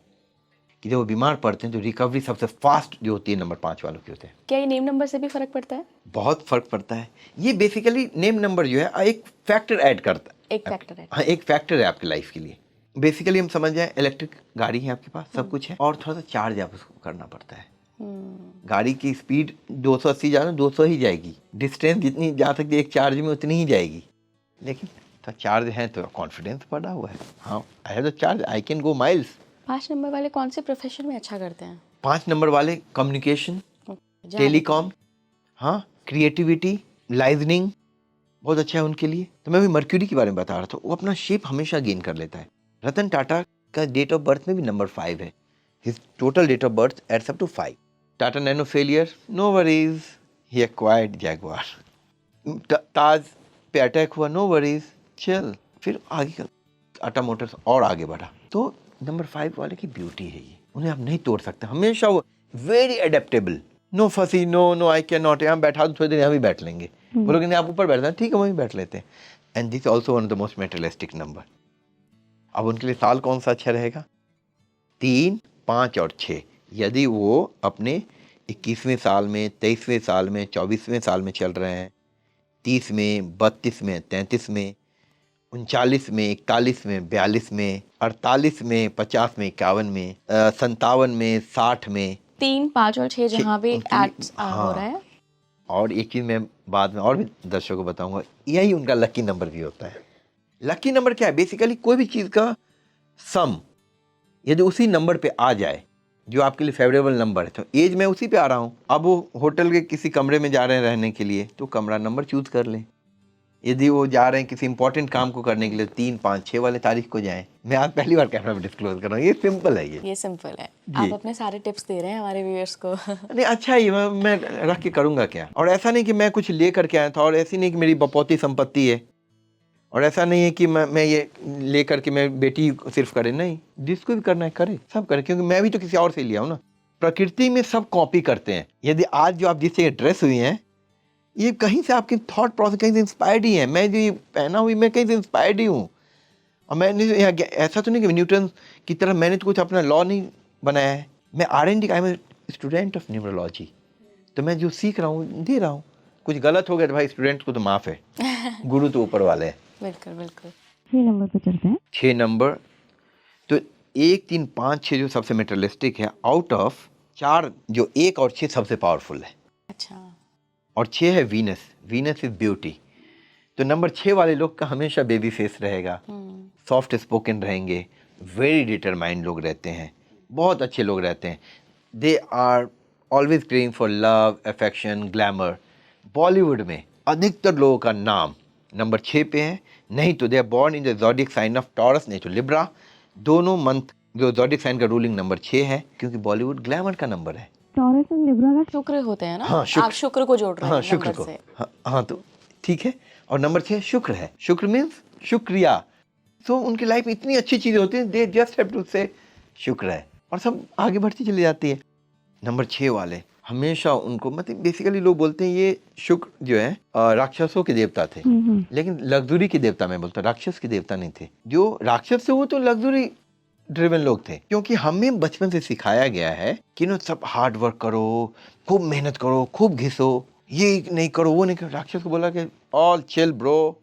कि जब वो बीमार पड़ते हैं तो रिकवरी सबसे फास्ट जो होती है नंबर 5 वालों की होते हैं। क्या ये नेम नंबर से भी फर्क पड़ता है? बहुत फर्क पड़ता है। ये बेसिकली नेम नंबर जो है एक फैक्टर ऐड करता है। एक फैक्टर है। हाँ, एक फैक्टर है आपकी लाइफ के लिए। बेसिकली हम समझ जाए, इलेक्ट्रिक गाड़ी है आपके पास, सब कुछ है, और थोड़ा सा चार्ज आप उसको करना पड़ता है। गाड़ी की स्पीड 280 जाना 200 ही जाएगी, डिस्टेंस जितनी जा सकती है एक चार्ज में उतनी ही जाएगी, लेकिन तो चार्ज है तो कॉन्फिडेंस बढ़ा हुआ है। हाँ, I have the charge, I can go miles. 5 number वाले कौन से प्रोफेशन में अच्छा करते हैं? 5 नंबर वाले कम्युनिकेशन, टेलीकॉम, हाँ, क्रिएटिविटी, लाइजनिंग बहुत अच्छा है उनके लिए। तो मैं भी मर्क्यूरी के बारे में बता रहा था, वो अपना शेप हमेशा गेन कर लेता है। रतन टाटा उसका डेट ऑफ बर्थ में भी नंबर 5 है. His total date of birth adds up to 5. Tata Nano failure, no worries, he acquired Jaguar. ताज पे अटैक हुआ, नो वरीज, चल. फिर आगे टाटा मोटर्स और आगे बढ़ा. तो नंबर 5 वाले की ब्यूटी है ये, उन्हें आप नहीं तोड़ सकते. हमेशा वो वेरी एडेप्टेबल, नो फसी, नो आई कैन नॉट. यहाँ बैठा तो थोड़ी देर यहाँ भी बैठ लेंगे. बोलोगे नहीं आप ऊपर बैठना, ठीक है वहीं बैठ लेते हैं. And this also one of the most materialistic number. अब उनके लिए साल कौन सा अच्छा रहेगा? 3, 5 और 6. यदि वो अपने 21वें साल में, 23वें साल में, 24वें साल में चल रहे हैं, 30 में, 32 में, 33 में, 39 में, 41 में, 42 में, 48 में, 50 में, 51 में, 57 में, 60 में, 3, 5 और 6 जहाँ भी एड्स हो रहा है. और एक चीज़ मैं बाद में और भी दर्शकों को बताऊंगा, यही उनका लकी नंबर भी होता है. लकी नंबर क्या है? बेसिकली कोई भी चीज़ का सम यदि उसी नंबर पे आ जाए जो आपके लिए फेवरेबल नंबर है. तो एज में उसी पे आ रहा हूँ. अब वो होटल के किसी कमरे में जा रहे हैं रहने के लिए, तो कमरा नंबर चूज कर लें. यदि वो जा रहे हैं किसी इंपॉर्टेंट काम को करने के लिए, 3, 5, 6 वाले तारीख को जाएं. मैं आज पहली बार कैमरा में डिस्क्लोज कर रहा हूँ. ये सिंपल है. ये सिंपल है. आप अपने सारे टिप्स दे रहे हैं हमारे व्यूअर्स को. नहीं अच्छा ही, मैं रख के करूँगा क्या. और ऐसा नहीं कि मैं कुछ ले करके आया था, और ऐसी नहीं कि मेरी बपौती संपत्ति है, और ऐसा नहीं है कि मैं ये ले करके मैं बेटी सिर्फ करे. नहीं, जिसको भी करना है करे, सब करे, क्योंकि मैं भी तो किसी और से लिया हूँ ना. प्रकृति में सब कॉपी करते हैं. यदि आज जो आप जिससे ड्रेस हुई हैं, ये कहीं से आपकी थॉट प्रोसेस कहीं से इंस्पायर्ड ही है. मैं जो ये पहना हुई, मैं कहीं से इंस्पायर्ड ही हूँ. और मैंने ऐसा तो नहीं कि न्यूटन की तरह मैंने तो कुछ अपना लॉ नहीं बनाया है. मैं R&D का, I am student of numerology. तो मैं जो सीख रहा हूँ दे रहा हूँ. कुछ गलत हो गया तो भाई स्टूडेंट को तो माफ़ है, गुरु तो ऊपर वाले हैं. बिल्कुल बिल्कुल. 6 नंबर पे चलते हैं. 6 नंबर तो 1, 3, 5, 6 जो सबसे मेटेरियलिस्टिक है, आउट ऑफ 4 जो 1 और 6 सबसे पावरफुल है. अच्छा. और 6 है वीनस. Venus is beauty. तो नंबर 6 वाले लोग का हमेशा बेबी फेस रहेगा, सॉफ्ट स्पोकन रहेंगे, वेरी डिटरमाइंड लोग रहते हैं, बहुत अच्छे लोग रहते हैं. They are always craving for love, affection, glamour. Bollywood में अधिकतर लोगों का नाम नंबर 6 पे है. नहीं तो they are born in the zodiac sign of Taurus, नहीं तो लिब्रा. दोनों मंथ जो ज़ोडिएक साइन का रूलिंग नंबर 6 है, क्योंकि बॉलीवुड ग्लैमर का नंबर है. टॉरस और लिब्रा का शुक्र होते हैं ना. हाँ, शुक्र. आप शुक्र को जोड़ रहे हैं. हाँ, शुक्र नंबर को. से. हाँ तो ठीक है. और नंबर 6 शुक्र है. शुक्र मीन्स शुक्रिया. तो उनकी लाइफ में इतनी अच्छी चीज़ें होती हैं, दे जस्ट हैव टू से शुक्र है, और सब आगे बढ़ती चली जाती है. नंबर 6 वाले हमेशा उनको, मतलब बेसिकली लोग बोलते हैं ये शुक्र जो है राक्षसों के देवता थे, लेकिन लग्जरी के देवता. मैं बोलता राक्षस के देवता नहीं थे. जो राक्षस थे वो तो लग्जरी ड्रिवन लोग थे, क्योंकि हमें बचपन से सिखाया गया है कि नो सब हार्ड वर्क करो, खूब मेहनत करो, खूब घिसो, ये नहीं करो, वो नहीं करो. राक्षस को बोला कि ऑल चिल ब्रो,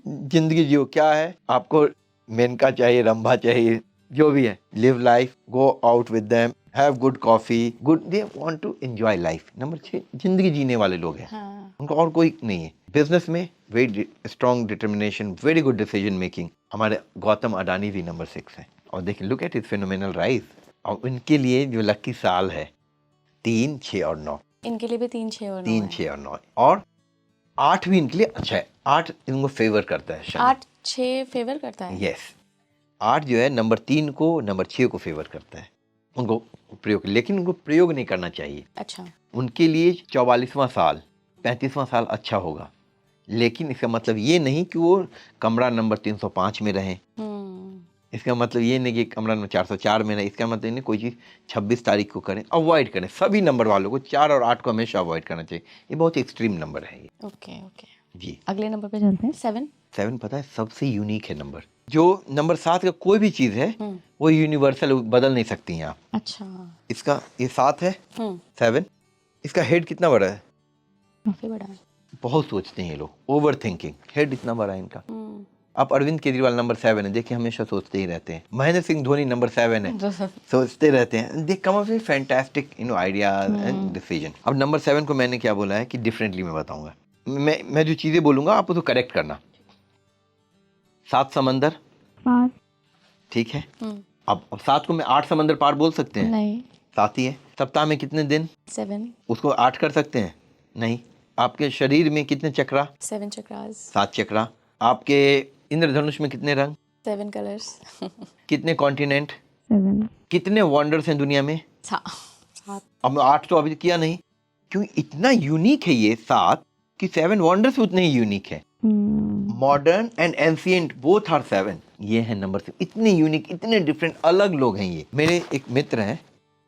जिंदगी जियो. क्या है आपको? मेनका चाहिए, रंभा चाहिए, जो भी है. Live life, go out with them, have good coffee, good. They want to enjoy life. Number 6 जिंदगी जीने वाले लोग हैं. हाँ. उनको और कोई नहीं है. बिजनेस में very strong determination, very good decision making. हमारे गौतम अडानी भी नंबर 6 है. और देखिए, look at his phenomenal rise. और उनके लिए जो लकी साल है 3, 6 और 9. इनके लिए भी 3, 6 और 9. 3, 6 और 9. और 8 भी इनके लिए अच्छा है. 8 इनको फेवर करता है. 8, 6 फेवर करता है. यस. 8 जो है नंबर 3 को, नंबर 6 को फेवर करता है. उनको प्रयोग, लेकिन उनको प्रयोग नहीं करना चाहिए. अच्छा. उनके लिए 44वां साल, 35वां साल अच्छा होगा, लेकिन इसका मतलब ये नहीं कि वो कमरा नंबर 305 में रहें. इसका मतलब ये नहीं कि कमरा नंबर 404 में रहे. इसका मतलब ये नहीं कोई चीज़ 26 तारीख को करें. अवॉइड करें. सभी नंबर वालों को 4 और 8 को हमेशा अवॉइड करना चाहिए. ये बहुत एक्सट्रीम नंबर है ये. Okay okay. जी. अगले नंबर पे चलते हैं. 7. 7 पता है सबसे यूनिक है नंबर. जो नंबर 7 का कोई भी चीज़ है वो यूनिवर्सल, बदल नहीं सकती हैं आप. अच्छा. इसका ये 7 है, 7. इसका हेड कितना बड़ा है? काफी बड़ा है. बहुत सोचते हैं ये लोग, ओवर थिंकिंग. हेड इतना बड़ा है इनका. आप अरविंद केजरीवाल नंबर 7 है, देखिए हमेशा सोचते ही रहते हैं. महेंद्र सिंह धोनी नंबर 7 है, सोचते रहते हैं. They come up with fantastic ideas and decision. अब नंबर 7 को मैंने क्या बोला है कि डिफरेंटली मैं बताऊंगा. मैं जो चीजें बोलूंगा आप उसको करेक्ट करना. 7 समंदर. 5. ठीक है. अब 7 को मैं 8 समंदर पार बोल सकते हैं? नहीं. 7 ही है. सप्ताह में कितने दिन? 7. उसको 8 कर सकते हैं? नहीं. आपके शरीर में कितने चक्रा? 7 चक्रास. 7 चक्रा. आपके इंद्रधनुष में कितने रंग? 7 कलर्स। कितने कॉन्टिनेंट, 7. कितने वंडर्स हैं दुनिया में? 7। अब 8 तो अभी किया नहीं, क्यों इतना यूनिक है ये 7 कि 7 वंडर्स उतने ही यूनिक है। Modern and ancient both are 7। ये है नंबर 7, इतने यूनिक, इतने डिफरेंट, अलग लोग हैं ये। मेरे एक मित्र हैं,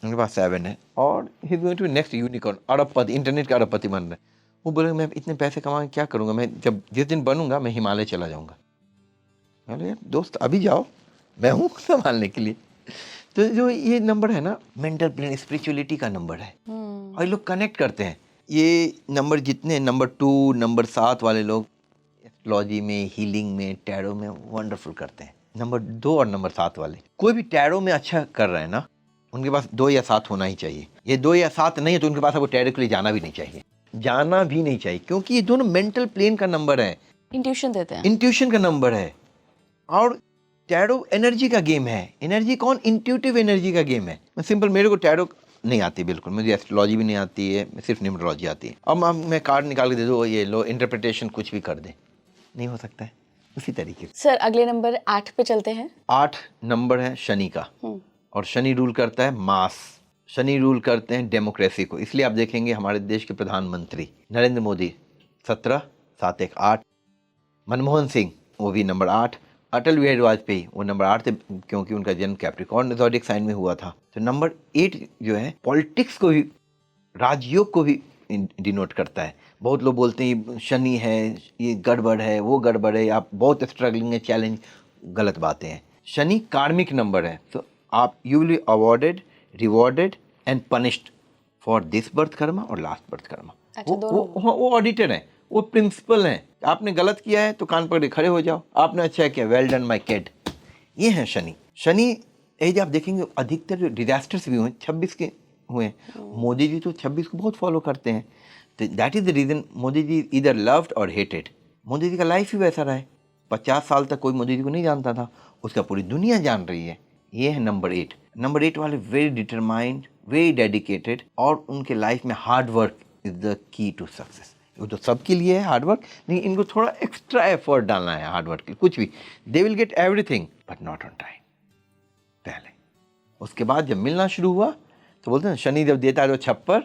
उनके पास 7 है और ही गोइंग टू नेक्स्ट यूनिकॉर्न, अरबपति, इंटरनेट का अरबपति बन रहे हैं। वो बोले मैं इतने पैसे कमा के क्या करूंगा, मैं जब जिस दिन बनूंगा मैं हिमालय चला जाऊंगा। मैं बोले यार दोस्त अभी जाओ, मैं हूँ संभालने के लिए। तो जो ये नंबर है ना, मेंटल प्लेन, स्पिरिचुअलिटी का नंबर है और ये लोग कनेक्ट करते हैं। ये नंबर जितने, नंबर 2, नंबर 7 वाले लोग एस्ट्रोलॉजी में, हीलिंग में, टैरो में वंडरफुल करते हैं। नंबर 2 और नंबर 7 वाले, कोई भी टैरो में अच्छा कर रहा है ना, उनके पास 2 या 7 होना ही चाहिए। ये 2 या 7 नहीं है तो उनके पास आपको टैरो के लिए जाना भी नहीं चाहिए, जाना भी नहीं चाहिए, क्योंकि ये दोनों मेंटल प्लेन का नंबर है, इंट्यूशन देते हैं, इंट्यूशन का नंबर है। और टैरो एनर्जी का गेम है। एनर्जी कौन? इंट्यूटिव एनर्जी का गेम है। मैं सिंपल, मेरे को टैरो नहीं आती बिल्कुल, मुझे एस्ट्रोलॉजी भी नहीं आती है, सिर्फ न्यूमरोलॉजी आती है। अब मैं कार्ड निकाल के दे दो, ये लो इंटरप्रिटेशन कुछ भी कर दे, नहीं हो सकता है। उसी तरीके से सर अगले नंबर 8 पे चलते हैं। 8 नंबर है शनि का, और शनि रूल करता है मास, शनि रूल करते हैं डेमोक्रेसी को। इसलिए आप देखेंगे हमारे देश के प्रधानमंत्री नरेंद्र मोदी 17, 7, 1, 8, मनमोहन सिंह वो भी नंबर 8, अटल बिहारी वाजपेयी वो नंबर 8 थे, क्योंकि उनका जन्म कैप्रिकॉर्न ज़ोडिएक साइन में हुआ था। तो नंबर 8 जो है पॉलिटिक्स को भी, राजयोग को भी डिनोट करता है। बहुत लोग बोलते हैं शनि है, ये गड़बड़ है, वो गड़बड़ है, आप बहुत स्ट्रगलिंग है, चैलेंज, गलत बातें हैं। शनि कार्मिक नंबर है, तो आप you will be awarded, rewarded and punished for this birth Karma और लास्ट बर्थ कर्मा। अच्छा, वो ऑडिटर हैं, वो प्रिंसिपल हैं। आपने गलत किया है तो कान पकड़े खड़े हो जाओ, आपने अच्छा किया, वेल डन माय किड। ये है शनि। शनि एज आप देखेंगे अधिकतर जो डिजास्टर्स भी हुए 26 के हुए हैं। मोदी जी तो 26 को बहुत फॉलो करते हैं, तो that is the reason Modi ji इधर लव्ड और हेटेड। मोदी जी का लाइफ ही वैसा रहा है। 50 साल तक कोई मोदी जी को नहीं जानता था, उसका पूरी दुनिया जान रही है। ये है नंबर 8। नंबर 8 वाले वेरी डिटरमाइंड, वेरी डेडिकेटेड, और उनके लाइफ में hard work is the key to success. वो तो सबके लिए है हार्ड वर्क, लेकिन इनको थोड़ा एक्स्ट्रा एफर्ट डालना है हार्ड वर्क के। कुछ भी, दे will get everything but not on time पहले। उसके बाद जब मिलना शुरू हुआ तो बोलते हैं शनि जब देता है तो छप्पर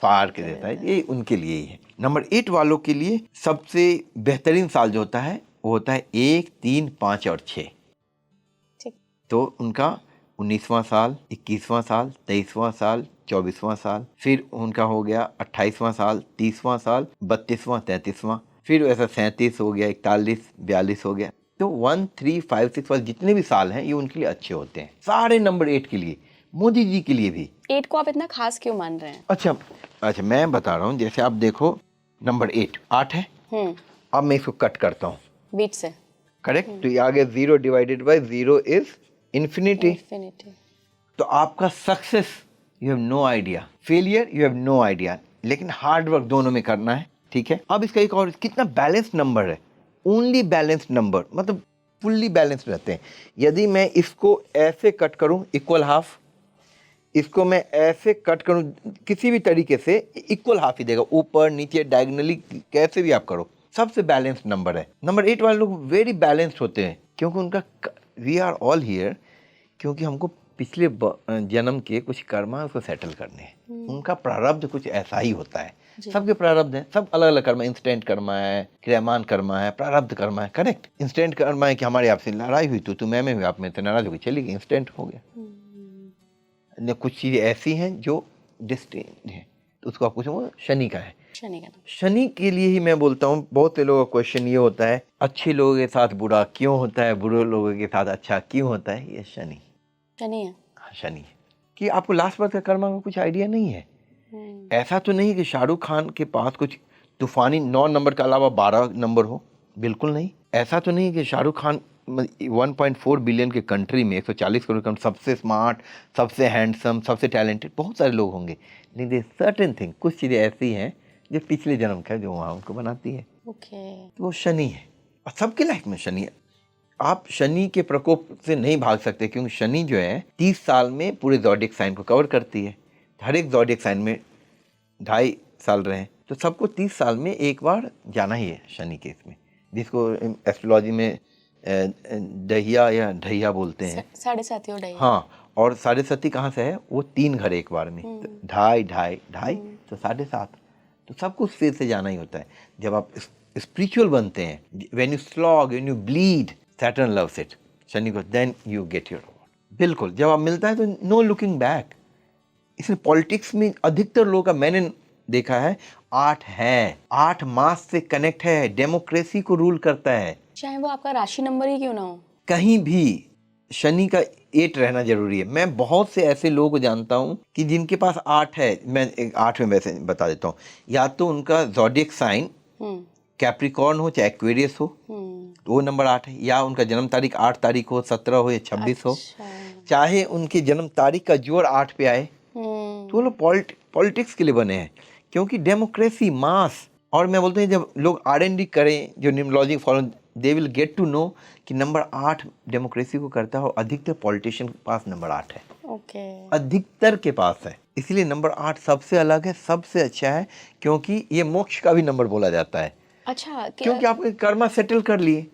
फाड़ के देता है। ये उनके लिए ही है। नंबर 8 वालों के लिए सबसे बेहतरीन साल जो होता है वो होता है 1, 3, 5 और 6। तो उनका 19वां साल, 21वां साल, 23वां साल, 24वां साल, फिर उनका हो गया 28वां साल, 30वां साल, 32वां, 33वां, फिर ऐसा 37 हो गया, 41, 42 हो गया। तो 1, 3, 5, 6 वाले जितने भी साल हैं ये उनके लिए अच्छे होते हैं, सारे नंबर 8 के लिए, मोदी जी के लिए भी। 8 को आप इतना खास क्यों मान रहे हैं? अच्छा मैं बता रहा हूँ, जैसे आप देखो नंबर 8 है, अब मैं इसको कट करता हूँ बीच से, करेक्ट, तो ये आ गया 0 डिवाइडेड बाय 0 इज इन्फिनिटी। तो आपका success you have no idea, failure you have no idea, लेकिन हार्ड वर्क दोनों में करना है, ठीक है। अब इसका एक और, कितना बैलेंस्ड नंबर है, ओनली बैलेंस्ड नंबर, मतलब फुल्ली बैलेंस्ड रहते हैं। यदि मैं इसको ऐसे कट करूं इक्वल हाफ, इसको मैं ऐसे कट करूं किसी भी तरीके से इक्वल हाफ ही देगा, ऊपर नीचे डायगोनली कैसे भी आप करो, सबसे बैलेंस्ड नंबर है। नंबर 8 वाले लोग वेरी बैलेंस्ड होते हैं, क्योंकि उनका वी आर ऑल हियर, क्योंकि हमको पिछले जन्म के कुछ कर्म उसको सेटल करने हैं। उनका प्रारब्ध कुछ ऐसा ही होता है, सबके प्रारब्ध हैं, सब अलग अलग कर्म, इंस्टेंट कर्म है, क्रियामान कर्म है, प्रारब्ध कर्म है, करेक्ट। इंस्टेंट कर्म है कि हमारे आपसे लड़ाई हुई, तो मैं में हुई, आप में तो नाराज हो गई, चली गई, इंस्टेंट हो गया। कुछ चीज़ें ऐसी हैं जो डिस्टिंक्ट हैं, तो उसको आप पूछो शनि का है। शनि के लिए ही मैं बोलता हूँ, बहुत से लोगों का क्वेश्चन ये होता है अच्छे लोगों के साथ बुरा क्यों होता है, बुरे लोगों के साथ अच्छा क्यों होता है। ये शनि है, शनि है कि आपको लास्ट बार का कर्मा का कुछ आइडिया नहीं है। ऐसा तो नहीं कि शाहरुख खान के पास कुछ तूफानी 9 नंबर के अलावा 12 नंबर हो, बिल्कुल नहीं। ऐसा तो नहीं कि शाहरुख खान 1.4 बिलियन के कंट्री में 140 करोड़ का सबसे स्मार्ट, सबसे हैंडसम, सबसे टैलेंटेड बहुत सारे लोग होंगे, लेकिन सर्टेन थिंग, कुछ चीज़ें ऐसी हैं जो पिछले जन्म का जो वहाँ उनको बनाती है। तो वो शनि है, और सबके लाइफ में शनि है। आप शनि के प्रकोप से नहीं भाग सकते, क्योंकि शनि जो है 30 साल में पूरे ज़ोडिएक साइन को कवर करती है। हर एक ज़ोडिएक साइन में 2.5 साल रहे, तो सबको 30 साल में एक बार जाना ही है शनि के इसमें, जिसको एस्ट्रोलॉजी में दहिया या ढैया बोलते हैं। साढ़े साथी और ढाई। हाँ, और साढ़े सती कहाँ से है? वो 3 घर एक बार में, तो ढाई ढाई ढाई, तो 7.5। तो सबको उस फेज से जाना ही होता है। जब आप स्पिरिचुअल बनते हैं, when you slog, when you bleed, Saturn loves it, Shani को, देन यू गेट योर। बिल्कुल, जब आप मिलता है तो नो लुकिंग बैक। इसलिए पॉलिटिक्स में अधिकतर लोगों का मैंने देखा है 8 है, 8 मास से कनेक्ट है, डेमोक्रेसी को रूल करता है। चाहे वो आपका राशि नंबर ही क्यों ना हो, कहीं भी शनि का 8 रहना जरूरी है। मैं बहुत से ऐसे लोगों को जानता हूं कि जिनके पास 8 है। मैं 8 में वैसे बता देता हूँ, या तो उनका ज़ोडिएक साइन कैप्रिकॉर्न हो चाहे एक्वेरियस हो, तो वो नंबर 8 है, या उनका जन्म तारीख 8 तारीख हो, 17 हो या 26 हो, चाहे उनकी जन्म तारीख का जोड़ 8 पे आए, तो वो लोग पॉलिटिक्स के लिए बने हैं। क्योंकि डेमोक्रेसी, मास, और मैं बोलता हूँ जब लोग R&D करें, जो numerology follow, they will get to know कि नंबर 8 डेमोक्रेसी को करता है, और अधिकतर पॉलिटिशियन के पास नंबर 8 है। ओके। अधिकतर के पास है। इसलिए नंबर 8 सबसे अलग है, सबसे अच्छा है, क्योंकि ये मोक्ष का भी नंबर बोला जाता है। अच्छा, क्योंकि आपने कर्मा सेटल कर लिए।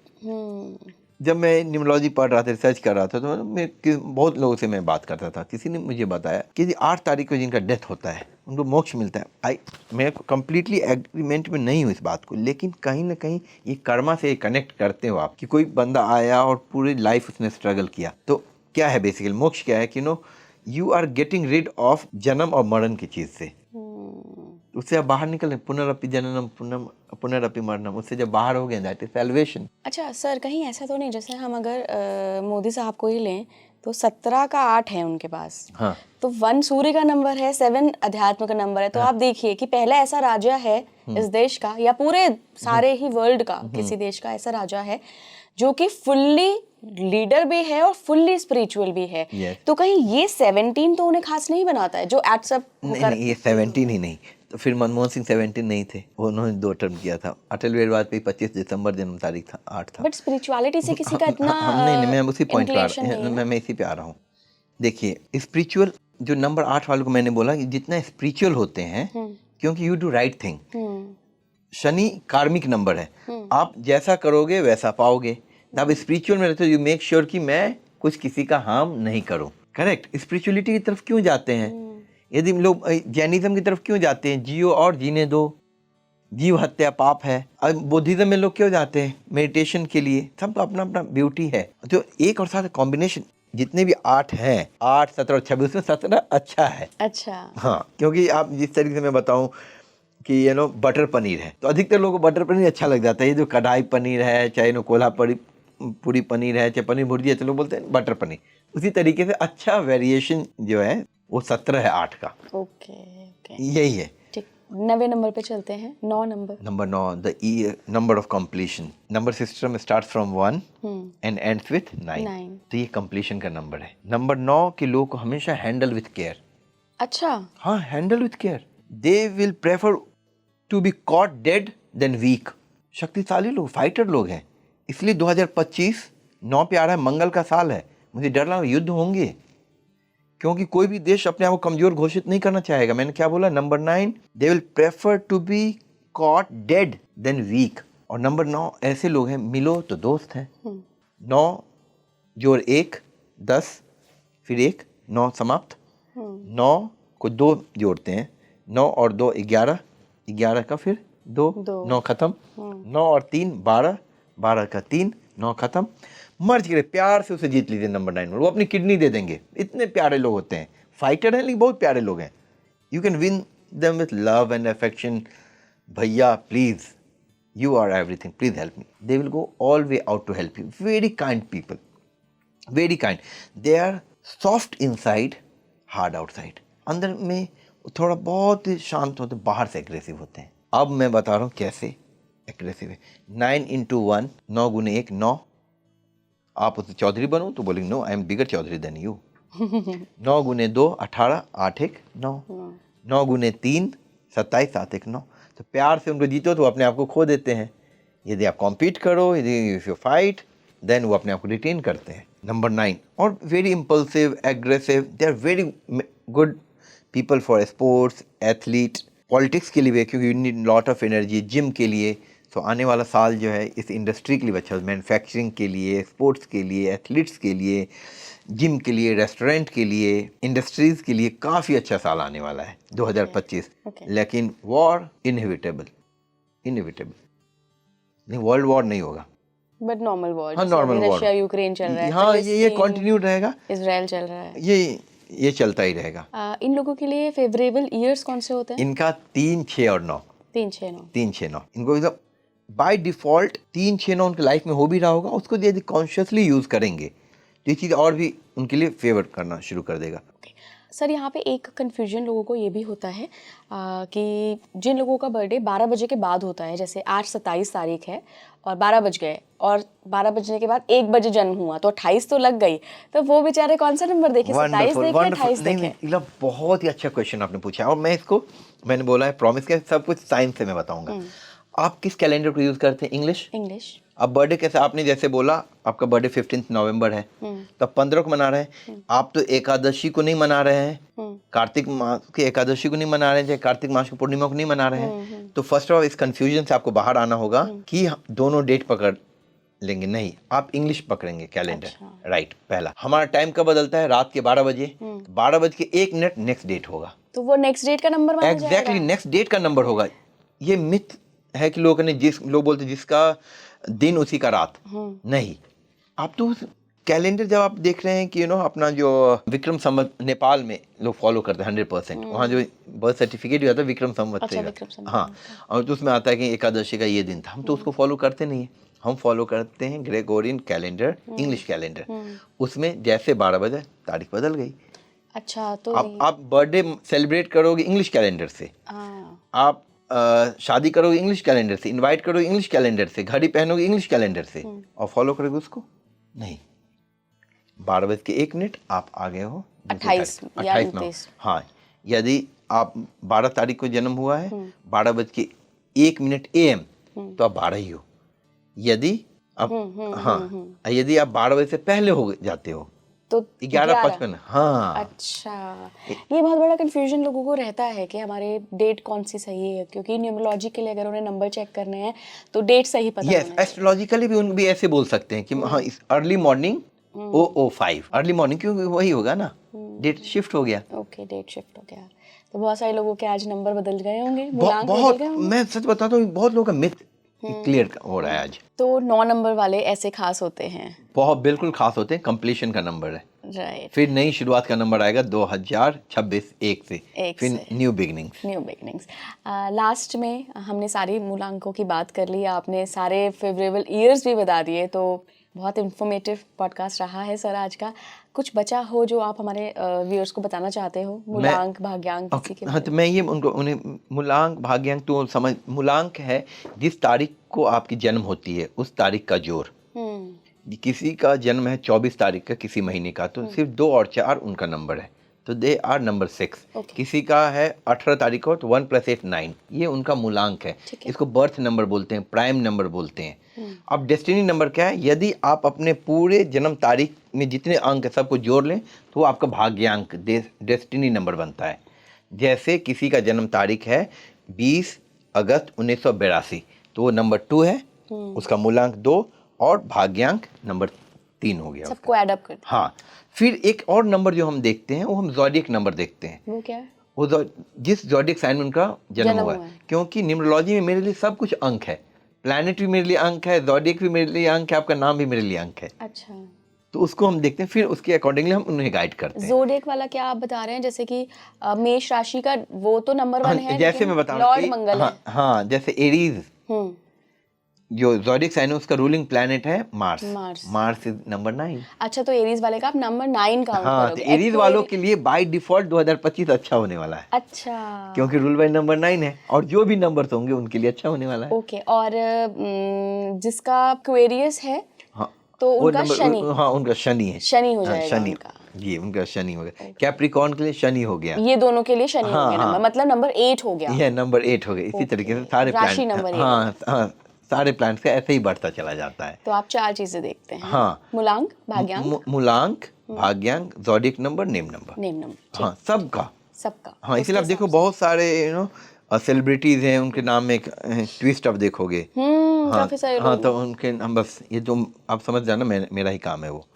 जब मैं न्यूमरोलॉजी पढ़ रहा था, रिसर्च कर रहा था, तो बहुत लोगों से मैं बात करता था। किसी ने मुझे बताया कि 8 तारीख को जिनका डेथ होता है उनको मोक्ष मिलता है। मैं कंप्लीटली एग्रीमेंट में नहीं हूँ इस बात को, लेकिन कहीं ना कहीं ये कर्मा से कनेक्ट करते हो आप, कि कोई बंदा आया और पूरी लाइफ उसने स्ट्रगल किया। तो क्या है बेसिकली मोक्ष? क्या है कि you are getting rid of जन्म और मरण की चीज से, उससे आप बाहर निकले। पुनरअपि जननम पुनरअपि मरणम, उससे जब बाहर हो गए, दैट इज सैल्वेशन। अच्छा सर, कहीं ऐसा तो नहीं जैसे हम अगर मोदी साहब को ही लें तो 17 का 8 है उनके पास। हाँ, तो 1 सूर्य का नंबर है, 7 अध्यात्म का नंबर है। तो आप देखिए कि पहला ऐसा राजा है इस देश का, या पूरे सारे ही वर्ल्ड का किसी देश का ऐसा राजा है जो कि फुल्ली लीडर भी है और फुल्ली स्पिरिचुअल भी है। Yes. तो कहीं ये 17 तो उन्हें खास नहीं बनाता है जो एड्स अप नहीं, ये 17 ही नहीं। तो फिर मनमोहन सिंह 17 नहीं थे, उन्होंने 2 टर्म किया था। अटल बिहारी वाजपेयी 25 दिसंबर जन्म तारीख था, 8 था। बट स्पिरिचुअलिटी से किसी का इतना नहीं, मैं उसी पॉइंट पे inclination नहीं है। मैं इसी पे आ रहा हूँ। देखिए, स्पिरिचुअल जो नंबर 8 वालों को मैंने बोला कि जितना स्पिरिचुअल होते हैं, क्योंकि you do right thing. Shani कार्मिक नंबर है, आप जैसा करोगे वैसा पाओगे। आप स्पिरिचुअल में रहते हो, यू मेक श्योर कि मैं कुछ किसी का हार्म नहीं करूं। करेक्ट। स्पिरिचुअलिटी की तरफ क्यों जाते हैं? यदि लोग जैनिज्म की तरफ क्यों जाते हैं? जियो और जीने दो, जीव हत्या पाप है। अब बुद्धिज्म में लोग क्यों जाते हैं? मेडिटेशन के लिए। सबका अपना अपना ब्यूटी है। तो एक और साथ कॉम्बिनेशन जितने भी 8 हैं, 8, 17 और 26 में 17 अच्छा है। अच्छा, हाँ, क्योंकि आप जिस तरीके से मैं बताऊं कि बटर पनीर है, तो अधिकतर लोगों को बटर पनीर अच्छा लग जाता है। ये जो कढ़ाई पनीर है, चाहे कोल्हापुरी पूरी पनीर है, चाहे पनीर भुर्जी है, तो लोग बोलते हैं बटर पनीर। उसी तरीके से अच्छा वेरिएशन जो है वो 17 है 8 का। ओके, यही है। ठीक। 9वें नंबर पे चलते हैं। 9 number. Number 9, the number of completion. Number system start from 1 and ends with 9। तो ये कंप्लीशन का नंबर है। नंबर 9 के लोग को हमेशा हैंडल विथ केयर। अच्छा, हाँ, handle with care. They will prefer to be caught dead than weak. शक्तिशाली लोग, फाइटर लोग हैं। इसलिए 2025 9 पे आ रहा है, मंगल का साल है। मुझे डर लगा युद्ध होंगे, क्योंकि कोई भी देश अपने आप को कमजोर घोषित नहीं करना चाहेगा। मैंने क्या बोला? Number 9, they will prefer to be caught dead than weak. और नंबर 9 ऐसे लोग हैं, मिलो तो दोस्त हैं। 9 जोड़ 1 10, फिर 1 9 समाप्त। 9 को 2 जोड़ते हैं, 9 और 2 11, 11 का फिर 2 9 खत्म। 9 और 3 12, 12 का 3 9 खत्म। मर्ज करे, प्यार से उसे जीत लीजिए नंबर 9। वो अपनी किडनी दे देंगे। इतने प्यारे लोग होते हैं, फाइटर हैं लेकिन बहुत प्यारे लोग हैं। You can win them with love and affection. भैया please, you are everything, please help me. They will go all way out to help you. Very kind people, very kind. They are soft inside, hard outside. अंदर में थोड़ा बहुत ही शांत होते, बाहर से aggressive होते हैं। अब मैं बता रहा हूँ कैसे एग्रेसिव है। 9 into 1, 9 गुने 1 9। आप उससे चौधरी बनो तो बोलेंगे no, I am bigger chaudhary than you. 9 गुने 2 18, 8 1 9। 9 गुने 3 27, 7 1 9। तो प्यार से उनको जीतो तो वो अपने आप को खो देते हैं। यदि आप कॉम्पीट करो, यदि इफ यू फाइट, देन वो अपने आप को रिटेन करते हैं। नंबर 9, और very impulsive, aggressive. They are very good people for sports, athlete, politics के लिए भी, क्योंकि you need lot of energy. Gym के लिए तो आने वाला साल जो है इस इंडस्ट्री के लिए अच्छा, मैन्युफैक्चरिंग के लिए, स्पोर्ट्स के लिए, एथलीट्स के लिए, जिम के लिए, रेस्टोरेंट के लिए, इंडस्ट्रीज़ के लिए काफ़ी अच्छा साल आने वाला है 2025। लेकिन वॉर इनएविटेबल नहीं, वर्ल्ड वॉर नहीं होगा, बट नॉर्मल वॉर, हाँ नॉर्मल वॉर, रशिया यूक्रेन चल रहा है, हाँ ये कंटिन्यू रहेगा, इजराइल चल रहा है, ये चलता ही रहेगा। इन लोगों के लिए फेवरेबल ईयर्स कौन से होते हैं? इनका 3, 6 और 9, 3, 6, 9, 3, 6, 9 इनको बाय डिफ़ॉल्ट 3, 6, 9 उनके लाइफ में हो भी रहा होगा, उसको यदि कॉन्शियसली यूज़ करेंगे तो ये चीज़ और भी उनके लिए फेवर करना शुरू कर देगा। सर यहाँ पे एक कन्फ्यूजन लोगों को ये भी होता है कि जिन लोगों का बर्थडे 12 बजे के बाद होता है, जैसे आज 27 तारीख है और 12 बज गए और 12 बजने के बाद 1 बजे जन्म हुआ तो 28 तो लग गई, तो वो बेचारे कौन सा नंबर देखे, 27 देखे, 28 देखे? नहीं, बहुत ही अच्छा क्वेश्चन आपने पूछा है और मैंने बोला है, प्रॉमिस किया सब कुछ साइंस से मैं बताऊंगा। आप किस कैलेंडर को यूज़ करते हैं? इंग्लिश। अब बर्थडे कैसे, आपने जैसे बोला आपका बर्थडे 15 नवंबर है, तो आप 15 को मना रहे हैं, आप तो एकादशी को नहीं मना रहे हैं, कार्तिक मास की एकादशी को नहीं मना रहे हैं, चाहे कार्तिक मास की पूर्णिमा को नहीं मना रहे हैं, तो फर्स्ट ऑफ ऑल इस कंफ्यूजन से आपको बाहर आना होगा कि दोनों डेट पकड़ लेंगे, नहीं, आप इंग्लिश पकड़ेंगे कैलेंडर, राइट। पहला हमारा टाइम कब बदलता है? रात के 12 बजे, 12:01 नेक्स्ट डेट होगा, तो वो नेक्स्ट डेट का नंबर माना जाएगा? एग्जैक्टली नेक्स्ट डेट का नंबर होगा। ये मिथ है कि लोग बोलते हैं जिसका दिन उसी का रात, नहीं। आप तो कैलेंडर जब आप देख रहे हैं कि अपना जो विक्रम संवत नेपाल में लोग फॉलो करते हैं 100%, वहाँ जो बर्थ सर्टिफिकेट भी आता है विक्रम संवत से, हाँ, और तो उसमें आता है कि एकादशी का ये दिन था, हम तो उसको फॉलो करते नहीं है, हम फॉलो करते हैं ग्रेगोरियन कैलेंडर, इंग्लिश कैलेंडर, उसमें जैसे 12 बजे तारीख बदल गई। अच्छा, तो आप बर्थडे सेलिब्रेट करोगे इंग्लिश कैलेंडर से, आप शादी करोगे इंग्लिश कैलेंडर से, इनवाइट करोगे इंग्लिश कैलेंडर से, घड़ी पहनोगे इंग्लिश कैलेंडर से, और फॉलो करोगे उसको नहीं। 12:01 आप आ गए हो 28 में, हाँ। यदि आप 12 तारीख को जन्म हुआ है 12:01 AM, तो आप 12 ही हो। यदि आप यदि आप 12 बजे से पहले हो जाते हो तो 11:55, हाँ। अच्छा, ये बहुत बड़ा कंफ्यूजन लोगों को रहता है कि हमारे डेट कौन सी सही है, क्योंकि न्यूमरोलॉजी के लिए अगर उन्हें नंबर चेक करने हैं तो डेट सही पता होना चाहिए। एस्ट्रोलॉजिकली भी उन भी ऐसे बोल सकते हैं कि हाँ, इस अर्ली मॉर्निंग 005 अर्ली मॉर्निंग, क्योंकि वही होगा ना, डेट शिफ्ट हो गया। ओके, डेट शिफ्ट हो गया, तो बहुत सारे लोगों के आज नंबर बदल गए होंगे, बहुत, मैं सच बताता हूँ, बहुत लोगों का मिथ क्लियर हो रहा है आज। तो 9 नंबर वाले ऐसे खास होते हैं, बहुत बिल्कुल खास होते हैं, कंप्लीशन का नंबर है, राइट। फिर नई शुरुआत का नंबर आएगा 2026 1 से, फिर न्यू बिगनिंग्स। लास्ट में हमने सारे मूलांकों की बात कर ली, आपने सारे फेवरेबल ईयर्स भी बता दिए, तो बहुत इन्फॉर्मेटिव पॉडकास्ट रहा है सर आज का। कुछ बचा हो जो आप हमारे व्यूअर्स को बताना चाहते हो, मूलांक भाग्यांक किसी के? हाँ, तो मैं ये उन्हें मूलांक भाग्यांक तो समझ, मूलांक है जिस तारीख को आपकी जन्म होती है उस तारीख का जोड़। किसी का जन्म है 24 तारीख का किसी महीने का, तो सिर्फ 2 और 4 उनका नंबर है, तो दे आर नंबर 6। किसी का है 18 तारीख को, तो 1 + 8 9, ये उनका मूलांक है। इसको बर्थ नंबर बोलते हैं, प्राइम नंबर बोलते हैं। अब डेस्टिनी नंबर क्या है? यदि आप अपने पूरे जन्म तारीख में जितने अंक है सबको जोड़ लें तो वो आपका भाग्यांक डेस्टिनी नंबर बनता है। जैसे किसी का जन्म तारीख है 20 अगस्त 1982, तो वो नंबर 2 है, उसका मूलांक 2 और भाग्यांक नंबर 3 हो गया। सबको ऐड अप करते हैं। हाँ, फिर एक और नंबर जो हम देखते हैं वो हम ज़ोडिएक नंबर देखते हैं। वो क्या है? वो जिस ज़ोडिएक साइन में उनका जन्म हुआ है, क्योंकि न्यूमरोलॉजी में मेरे लिए सब कुछ अंक है, प्लैनेट भी मेरे लिए अंक है, ज़ोडिएक भी मेरे लिए अंक है, आपका नाम भी मेरे लिए अंक है। अच्छा, तो उसको हम देखते हैं, फिर उसके अकॉर्डिंगली हम उन्हें गाइड करते हैं। ज़ोडिएक वाला क्या आप बता रहे हैं? जैसे कि मेष राशि का वो तो नंबर 1 है, जैसे मैं बता रहा हूँ, लॉर्ड मंगल है। हाँ, जैसे एरीज जो ज़ोडिएक साइन है उसका रूलिंग प्लैनेट है मार्स इज नंबर 9। अच्छा, तो एरीज वाले का आप नंबर 9 काउंट करोगे। तो एरीज वालों के लिए बाय डिफॉल्ट 2025 अच्छा होने वाला है। अच्छा, क्योंकि रूल बाय नंबर 9 है, और जो भी नंबर्स होंगे उनके लिए अच्छा होने वाला है। ओके, और जिसका एक्वेरियस है, हाँ, तो उनका शनि, हाँ, उनका शनि है, शनि हो जाएगा, शनि उनका, ये उनका शनि हो गया। कैप्रिकॉर्न के लिए शनि हो गया, ये दोनों के लिए शनि हो गया नंबर, मतलब नंबर 8 हो गया। ये नंबर 8 हो गया। इसी तरीके से सारे राशि नंबर 8। हाँ, सारे प्लैनेट्स का ऐसे ही बढ़ता चला जाता है। तो आप 4 चीजें देखते हैं। हाँ, मूलांक, भाग्यांक, ज़ोडिएक नंबर, नेम नंबर, हाँ, सबका। हाँ, इसलिए आप देखो बहुत सारे सेलिब्रिटीज हैं, उनके नाम में एक ट्विस्ट आप देखोगे, काफी सारे हाँ लोग। तो उनके हम बस ये जो आप समझ जाना मेरा ही काम है वो।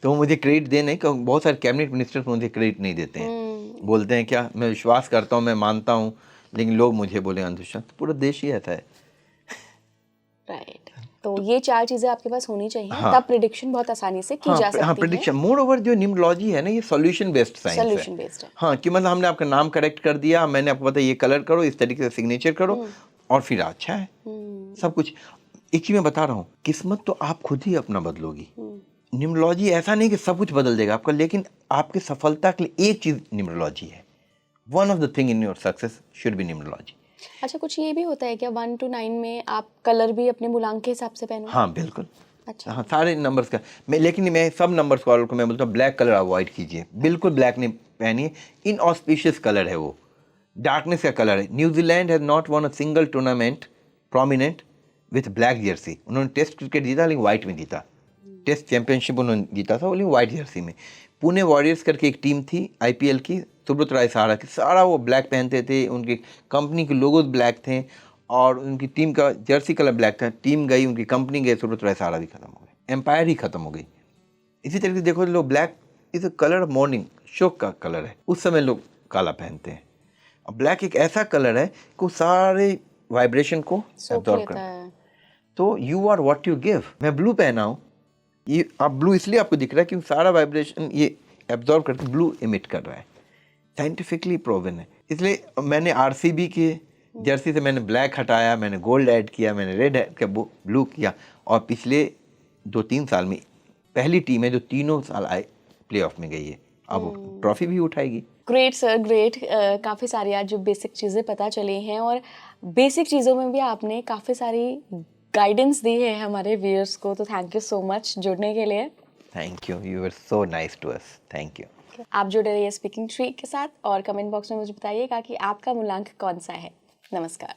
तो वो मुझे क्रेडिट दे नहीं, क्योंकि बहुत सारे कैबिनेट मिनिस्टर्स मुझे क्रेडिट नहीं देते हैं, बोलते हैं क्या, मैं विश्वास करता हूँ, मैं मानता हूँ, लेकिन लोग मुझे बोले अंधविश्वास। पूरा देश ही ऐसा है। राइट, तो ये 4 चीजें आपके पास होनी चाहिए, हाँ। तब प्रिडिक्शन बहुत आसानी से की जा सकती हाँ है। प्रेडिक्शन, मोर ओवर जो न्यूमरोलॉजी है ना, ये सॉल्यूशन बेस्ड साइंस है। सॉल्यूशन बेस्ड है। हाँ, कि मतलब हमने आपका नाम करेक्ट कर दिया, मैंने आपको बताया ये कलर करो, इस तरीके से सिग्नेचर करो, और फिर अच्छा है सब कुछ। एक चीज मैं बता रहा हूँ, किस्मत तो आप खुद ही अपना बदलोगी। न्यूमरोलॉजी ऐसा नहीं कि सब कुछ बदल देगा आपका, लेकिन आपकी सफलता के लिए एक चीज न्यूमरोलॉजी है। One of the thing in your success should be numerology. अच्छा, कुछ ये भी होता है क्या 1 to 9 में आप कलर भी अपने मूलांक के हिसाब से पहनो? हाँ बिल्कुल। अच्छा। हाँ सारे नंबर्स का लेकिन मैं सब नंबर्स को मैं बोलता हूँ ब्लैक कलर अवॉइड कीजिए, बिल्कुल ब्लैक नहीं पहनिए। इनऑस्पिशियस कलर है वो, डार्कनेस का कलर है। New Zealand has not one a single tournament prominent with black Jersey. उन्होंने टेस्ट क्रिकेट जीता लेकिन व्हाइट में जीता। टेस्ट चैंपियनशिप उन्होंने जीता था लेकिन व्हाइट जर्सी में। पुणे वॉरियर्स करके एक टीम थी आईपीएल की, सुब्रत राय सहारा की, सारा वो ब्लैक पहनते थे, उनकी कंपनी के लोगोज ब्लैक थे और उनकी टीम का जर्सी कलर ब्लैक था। टीम गई, उनकी कंपनी गई, सुब्रत राय सहारा भी खत्म हो गई, एम्पायर ही खत्म हो गई। इसी तरीके से देखो, लोग black is a colour of morning, शोक का कलर है, उस समय लोग काला पहनते हैं। और ब्लैक एक ऐसा कलर है कि वो सारे वाइब्रेशन को एब्जॉर्ब करता है। तो you are what you give. मैं ब्लू पहना हूँ, ये आप ब्लू इसलिए आपको दिख रहा है क्योंकि सारा वाइब्रेशन ये एब्जॉर्ब करके ब्लू इमिट कर रहा है, साइंटिफिकली प्रूवन है। इसलिए मैंने आरसीबी के जर्सी से मैंने ब्लैक हटाया, मैंने गोल्ड ऐड किया, मैंने रेड ऐड किया, ब्लू किया, और पिछले 2-3 साल में पहली टीम है जो तीनों साल आए प्लेऑफ में गई है, अब ट्रॉफी भी उठाएगी। Great sir, great. काफ़ी सारी आज जो बेसिक चीज़ें पता चली हैं, और बेसिक चीज़ों में भी आपने काफ़ी सारी गाइडेंस दी है हमारे व्यूअर्स को, तो थैंक यू सो मच जुड़ने के लिए। Thank you, you are so nice to us, thank you. आप जुड़े रहिए स्पीकिंग ट्री के साथ, और कमेंट बॉक्स में मुझे बताइएगा कि आपका मूलांक कौन सा है। नमस्कार।